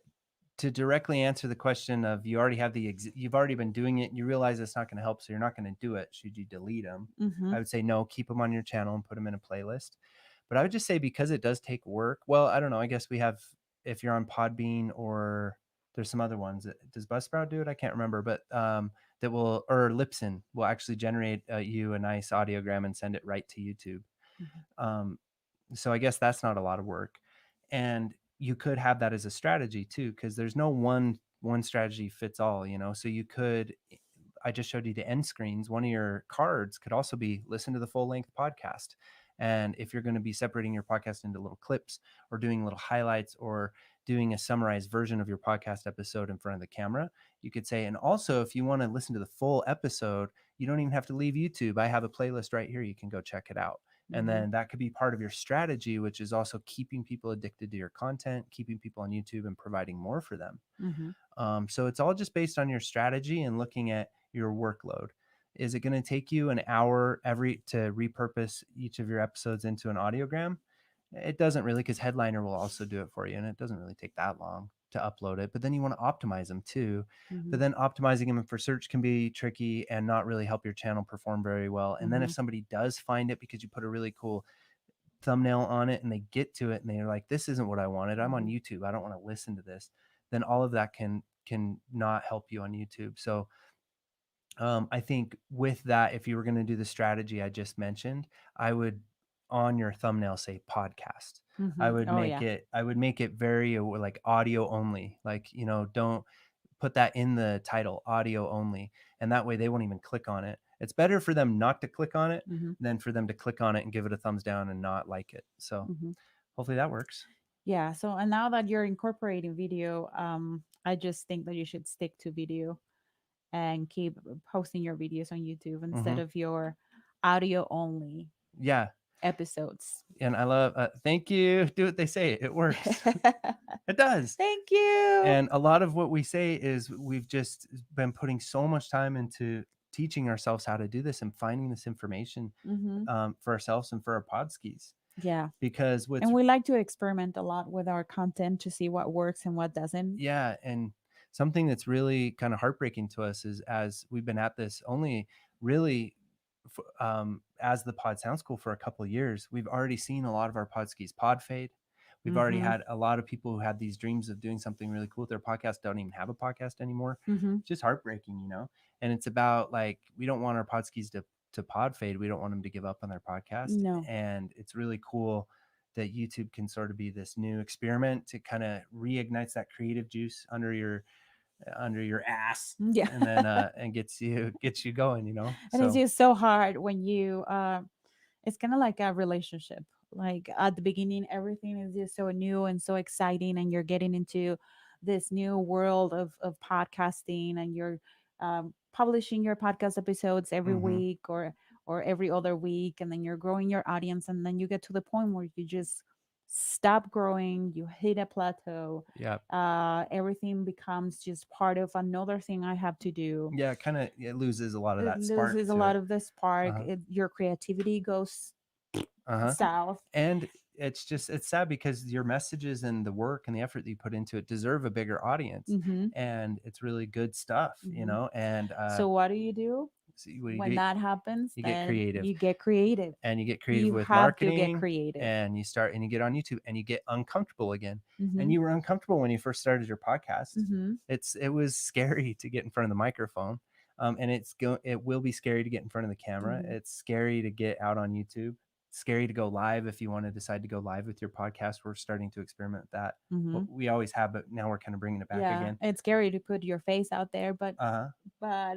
to directly answer the question of you already have you've already been doing it, and you realize it's not going to help, so you're not going to do it. Should you delete them? Mm-hmm. I would say no, keep them on your channel and put them in a playlist. But I would just say because it does take work. Well, I don't know. I guess we have if you're on Podbean or there's some other ones. Does Buzzsprout do it? I can't remember, but that will or Libsyn will actually generate you a nice audiogram and send it right to YouTube. Mm-hmm. Um, so I guess that's not a lot of work. And you could have that as a strategy too, because there's no one strategy fits all, you know. So you could I just showed you the end screens. One of your cards could also be listen to the full length podcast. And if you're going to be separating your podcast into little clips or doing little highlights or doing a summarized version of your podcast episode in front of the camera, you could say, and also if you want to listen to the full episode, you don't even have to leave YouTube. I have a playlist right here. You can go check it out. And Mm-hmm. then that could be part of your strategy, which is also keeping people addicted to your content, keeping people on YouTube and providing more for them. Mm-hmm. So it's all just based on your strategy and looking at your workload. Is it going to take you an hour every to repurpose each of your episodes into an audiogram? It doesn't really, because Headliner will also do it for you, and it doesn't really take that long to upload it. But then you want to optimize them too. Mm-hmm. But then optimizing them for search can be tricky and not really help your channel perform very well. And then if Mm-hmm. somebody does find it because you put a really cool thumbnail on it and they get to it and they're like, this isn't what I wanted, I'm on Mm-hmm. YouTube, I don't want to listen to this, then all of that can not help you on YouTube. So I think with that, if you were going to do the strategy I just mentioned, I would on your thumbnail say podcast. Mm-hmm. Oh yeah. I would make it very like audio only, like, you know, don't put that in the title, audio only, and that way they won't even click on it. It's better for them not to click on it Mm-hmm. than for them to click on it and give it a thumbs down and not like it. So Mm-hmm. hopefully that works. Yeah. So, and now that you're incorporating video, I just think that you should stick to video and keep posting your videos on YouTube instead Hmm. of your audio only Yeah. episodes. And I love, thank you. Do what they say. It works. It does. Thank you. And a lot of what we say is we've just been putting so much time into teaching ourselves how to do this and finding this information Mm-hmm. for ourselves and for our podskis. Yeah. Because And what's we like to experiment a lot with our content to see what works and what doesn't. Yeah, and something that's really kind of heartbreaking to us is as we've been at this only really as the Pod Sound School for a couple of years, we've already seen a lot of our podskis pod fade. We've already Mm-hmm. had a lot of people who had these dreams of doing something really cool with their podcast don't even have a podcast anymore. Mm-hmm. It's just heartbreaking, you know. And it's about like we don't want our podskis to pod fade. We don't want them to give up on their podcast. No. And it's really cool that YouTube can sort of be this new experiment to kind of reignites that creative juice under your ass, Yeah. and then and gets you going, you know. And it's So just so hard when you it's kind of like a relationship. Like at the beginning, everything is just so new and so exciting, and you're getting into this new world of podcasting, and you're publishing your podcast episodes every mhm, week or every other week, and then you're growing your audience, and then you get to the point where you just stop growing, you hit a plateau. yeah, Everything becomes just part of another thing I have to do. yeah, kind of it loses a lot of It that spark loses a to lot it. of the spark. Uh-huh. Your creativity goes Uh-huh. south. And it's sad because your messages and the work and the effort that you put into it deserve a bigger audience, Mm-hmm. and it's really good stuff, you Mm-hmm. know. And So what do you do see what you when do, that happens? you get Then creative, you get creative. and you get creative You with have to get marketing, creative. and you start and you get on YouTube and you get uncomfortable again. Mm-hmm. And you were uncomfortable when you first started your podcast. Mm-hmm. It was scary to get in front of the microphone. And it will be scary to get in front of the camera. Mm-hmm. It's scary to get out on YouTube. It's scary to go live if you want to decide to go live with your podcast. We're starting to experiment with that. Mm-hmm. Well, we always have, but now we're kind of bringing it back Yeah, again. it's scary to put your face out there, Uh-huh. but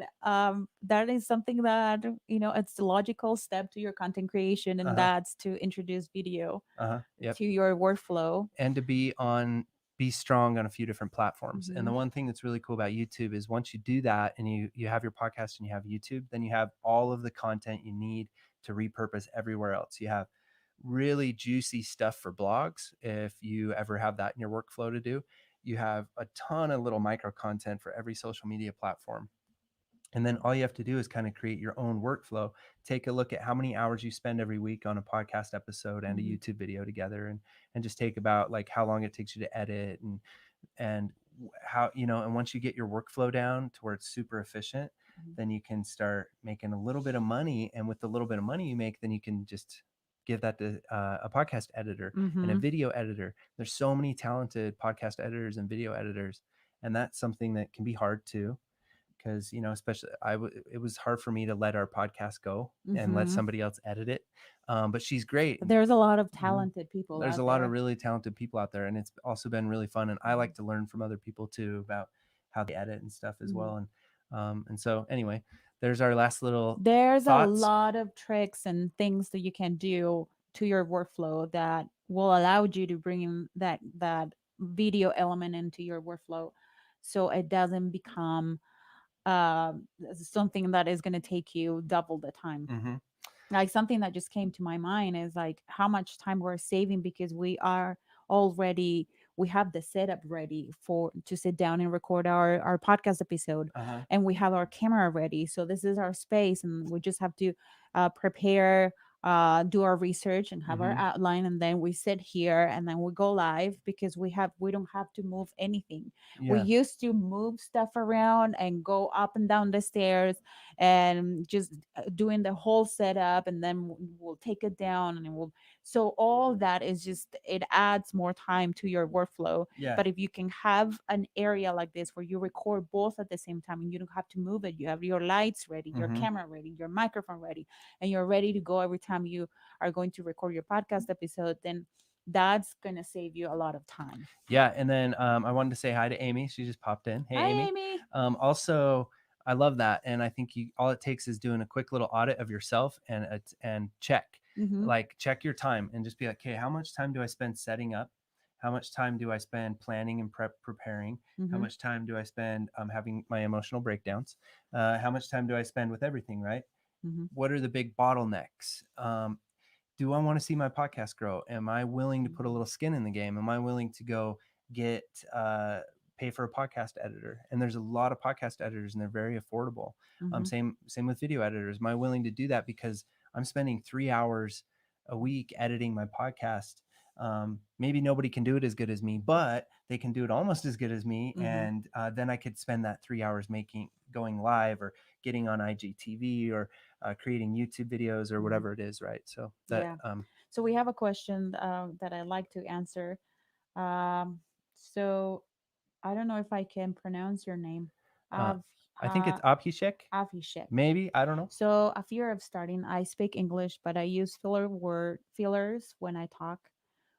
that is something that it's the logical step to your content creation, and Uh-huh. that's to introduce video Uh-huh. Yep. to your workflow. And to be strong on a few different platforms. And Mm-hmm. the one thing that's really cool about YouTube is once you do that and you have your podcast and you have YouTube, then you have all of the content you need to repurpose everywhere else. You have really juicy stuff for blogs if you ever have that in your workflow to do. You have a ton of little micro content for every social media platform. And then all you have to do is kind of create your own workflow. Take a look at how many hours you spend every week on a podcast episode and a Mhm. YouTube video together, and just take about like how long it takes you to edit, and how, and once you get your workflow down to where it's super efficient, Mhm. then you can start making a little bit of money. And with the little bit of money you make, then you can just give that to a podcast editor and a Mhm. video editor. There's so many talented podcast editors and video editors, and that's something that can be hard too, because especially it was hard for me to let our podcast go and let Mhm. somebody else edit it. But she's great. There's a lot of Mhm. talented people There's a out lot of there. really talented people out there, and it's also been really fun. And I like Mhm. to learn from other people too about how they edit and stuff as Mhm. well. And so anyway, there's our last little There's a thoughts. lot of tricks and things that you can do to your workflow that will allow you to bring in that video element into your workflow, so it doesn't become something that is going to take you double the time. Hmm. Like something that just came to my mind is like how much time we're saving because already we have the setup ready for to sit down and record our podcast episode, Uh-huh. and we have our camera ready, so this is our space and we just have to prepare, do our research and have our Hmm. outline, and then we sit here and then we go live because we don't have to move anything. We Yeah. used to move stuff around and go up and down the stairs and just doing the whole setup, and then we'll take it down and we'll, so all that is just, it adds more time to your workflow. Yeah. But if you can have an area like this where you record both at the same time and you don't have to move it, you have your lights ready, your Hmm. camera ready, your microphone ready, and you're ready to go every time you are going to record your podcast episode, then that's going to save you a lot of time. Yeah. And then I wanted to say hi to Amy. She just popped in. Hey, Hi, Amy. Amy. Also, I love that, and I think all it takes is doing a quick little audit of yourself, and Mm-hmm. check your time and just be like, okay, how much time do I spend setting up? How much time do I spend planning and preparing? How Mm-hmm. much time do I spend having my emotional breakdowns? How much time do I spend with everything? Right? Mm-hmm. What are the big bottlenecks? Do I want to see my podcast grow? Am I willing to put a little skin in the game? Am I willing to go get pay for a podcast editor? And there's a lot of podcast editors, and they're very affordable. Mm-hmm. Same with video editors. Am I willing to do that because I'm spending 3 hours a week editing my podcast? Maybe nobody can do it as good as me, but they can do it almost as good as me. Mm-hmm. And then I could spend that 3 hours going live, or getting on IGTV, or creating YouTube videos, or Mm-hmm. whatever it is, right? So that Yeah. So we have a question that I like to answer. So I don't know if I can pronounce your name. uh, Av I think it's Abhishek, Avishek. maybe, I don't know. So a fear of starting. I speak English, but I use fillers when I talk.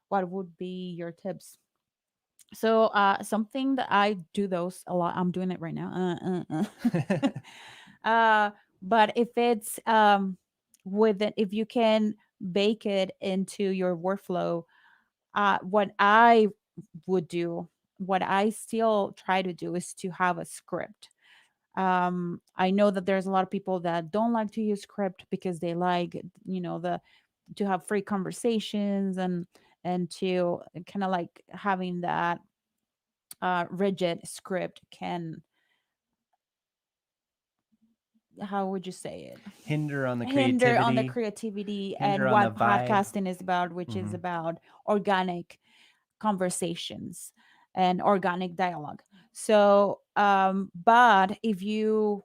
What would be your tips? So something that I do those a lot. I'm doing it right now. uh, but if it's with it, if you can bake it into your workflow, what I would do, what I still try to do is to have a script. I know that there's a lot of people that don't like to use script because they like, the to have free conversations and to kind of like having that rigid script can, how would you say it, Hinder on the hinder on the creativity, creativity hinder and on the what vibe. podcasting is about, which is Hmm. about organic conversations and organic dialogue. So but if you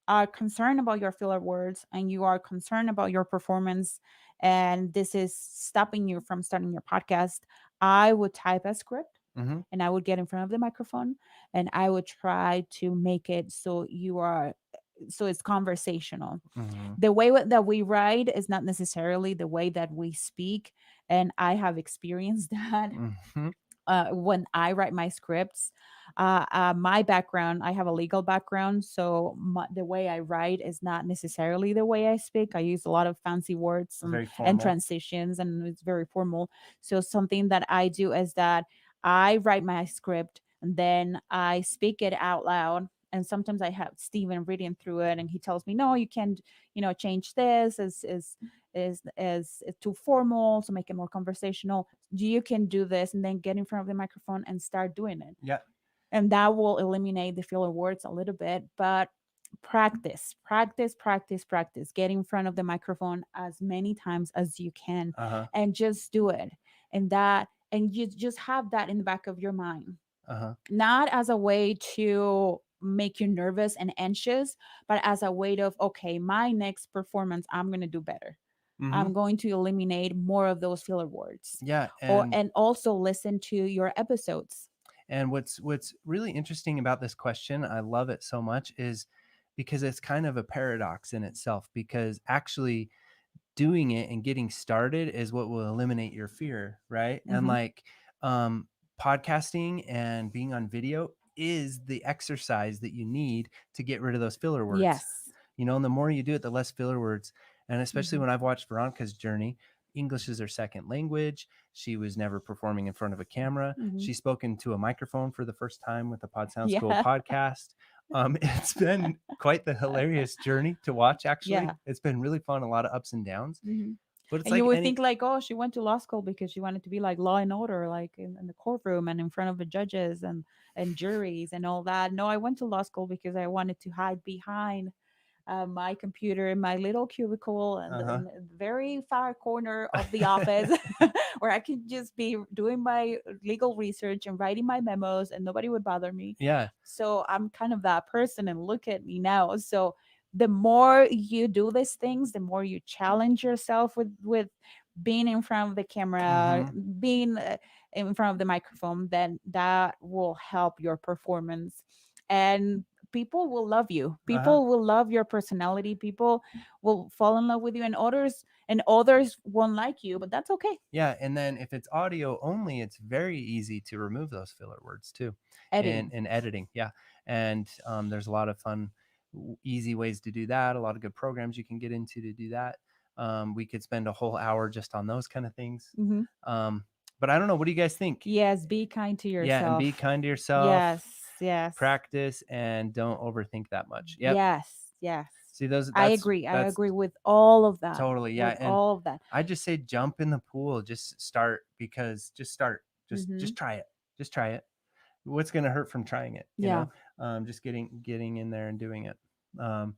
are concerned about your filler words and you are concerned about your performance and this is stopping you from starting your podcast, I would type a script Hmm. and I would get in front of the microphone and I would try to make it so it's conversational. Hmm. The way that we write is not necessarily the way that we speak, and I have experienced that Hmm. when I write my scripts. My background, I have a legal background, so the way I write is not necessarily the way I speak. I use a lot of fancy words Very and formal. transitions, and it's very formal. So something that I do is that I write my script and then I speak it out loud. And sometimes I have Steven reading through it, and he tells me, "No, you can't, change this. Is too formal, so make it more conversational. You can do this," and then get in front of the microphone and start doing it. Yeah. And that will eliminate the filler words a little bit. But practice, practice, practice, practice. Get in front of the microphone as many times as you can Uh-huh. and just do it. And you just have that in the back of your mind, Uh-huh. not as a way to make you nervous and anxious, but as a way of, okay, my next performance, I'm going to do better. Mhm. I'm going to eliminate more of those filler words. Yeah, Or and also listen to your episodes. and what's really interesting about this question, I love it so much, is because it's kind of a paradox in itself, because actually doing it and getting started is what will eliminate your fear, right? And Hmm. like, um podcasting and being on video is the exercise that you need to get rid of those filler words. Yes. And the more you do it, the less filler words. And especially Hmm. when I've watched Veronica's journey, English is her second language. She was never performing in front of a camera. Hmm. She's spoken to a microphone for the first time with the Pod Sound School Yeah. podcast. It's been quite the hilarious journey to watch, actually. Yeah. It's been really fun, a lot of ups and downs. Hmm. But it's And you like would any think like, oh, she went to law school because she wanted to be like Law and Order, like in the courtroom and in front of the judges and juries and all that. No, I went to law school because I wanted to hide behind my computer in my little cubicle and uh-huh. in the very far corner of the office where I could just be doing my legal research and writing my memos and nobody would bother me. Yeah. So I'm kind of that person and look at me now. So the more you do these things, the more you challenge yourself with being in front of the camera, Mhm. being in front of the microphone, then that will help your performance. And people will love you. Uh-huh. People will love your personality. People will fall in love with you, and others won't like you, but that's okay. Yeah, and then if it's audio only, it's very easy to remove those filler words too, in Editing. editing. Yeah, and there's a lot of fun, easy ways to do that. A lot of good programs you can get into to do that. We could spend a whole hour just on those kind of things. Hmm. Um, but I don't know. What do you guys think? Yes, be kind to Yeah, and be yourself. kind to yourself. Yes, yes, Practice and don't overthink that much. Yep. yes, yes. See those. I That's agree. I that's agree with all of that. totally, yeah. With And all of that. I just say jump in the pool. Just start, because just start. Just Hmm. try it. Just try it. What's going to hurt from trying it? Yeah. Just getting in there and doing it, um,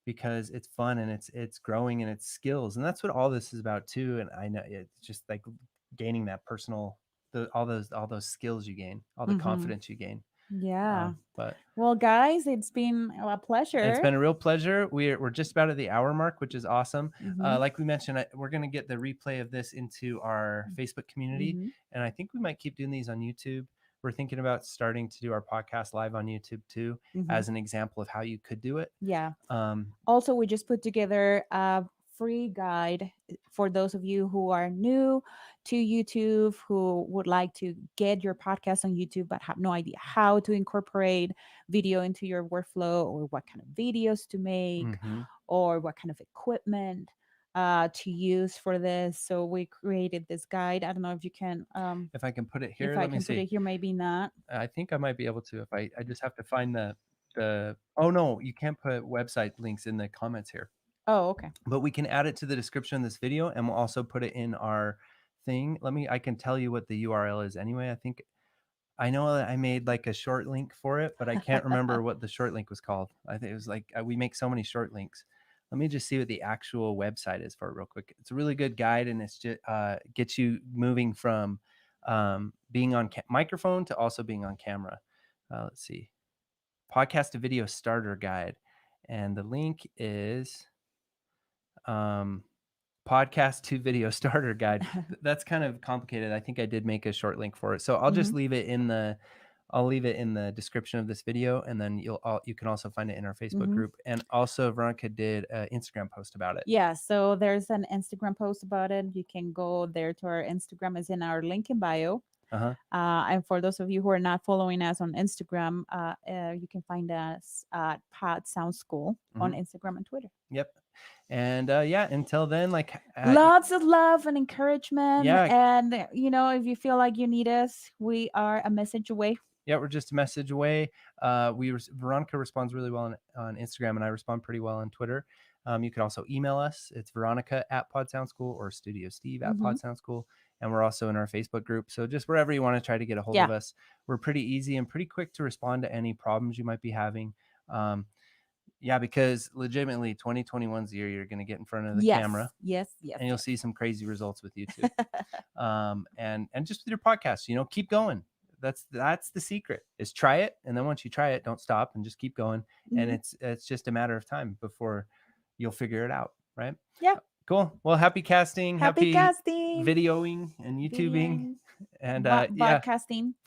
because it's fun and it's growing and it's skills, and that's what all this is about too. And I know it's just like gaining that personal, all those skills you gain, all the Hmm. confidence you gain. Yeah. But Well, guys, it's been a it's pleasure. been a real pleasure. We're just about at the hour mark, which is awesome. Hmm. Like we mentioned, we're going to get the replay of this into our Facebook community, Hmm. and I think we might keep doing these on YouTube. We're thinking about starting to do our podcast live on YouTube too, Hmm. as an example of how you could do it. Yeah. Um, Also, we just put together a free guide for those of you who are new to YouTube, who would like to get your podcast on YouTube but have no idea how to incorporate video into your workflow, or what kind of videos to make, mhm. or what kind of equipment to use for this. So we created this guide. I don't know if you can, If I can put it if here, I let me can put see. it here, maybe not. I think I might be able to. If I just have to find the. Oh no, you can't put website links in the comments here. Oh, okay. But we can add it to the description of this video, and we'll also put it in our thing. I can tell you what the URL is anyway. I know that I made like a short link for it, but I can't remember what the short link was called. I think it was like, we make so many short links. Let me just see what the actual website is for it real quick. It's a really good guide, and it's just gets you moving from being on microphone to also being on camera. Let's see, podcast to video starter guide, and the link is um, podcast to video starter guide. That's kind of complicated. I think I did make a short link for it, so I'll Hmm. just leave it in the description of this video, and then you can also find it in our Facebook Hmm. group. And also, Veronica did an Instagram post about it. Yeah, so there's an Instagram post about it. You can go there to our Instagram, is in our link in bio. Uh huh. And for those of you who are not following us on Instagram, you can find us at Pod Sound School on Hmm. Instagram and Twitter. Yep. And yeah, until then, like, Lots of love and encouragement. yeah, And, if you feel like you need us, we are a message away. yeah, we're just a message away. Veronica responds really well on Instagram, and I respond pretty well on Twitter. You can also email us. It's Veronica at Pod Sound School, or Studio Steve at Hmm. Pod Sound School. And we're also in our Facebook group. So just wherever you want to try to get a hold of Yeah. us, we're pretty easy and pretty quick to respond to any problems you might be having. Um, Yeah, because legitimately 2021 is the year you're going to get in front of the Yes, camera yes, yes, and you'll yes. see some crazy results with YouTube. And just with your podcast, keep going. That's the secret, is try it. And then once you try it, don't stop and just keep going. And Mhm. it's just a matter of time before you'll figure it out. Right. Yeah. Cool. Well, happy casting, Happy happy casting, videoing and YouTubing. videoing, And yeah, podcasting.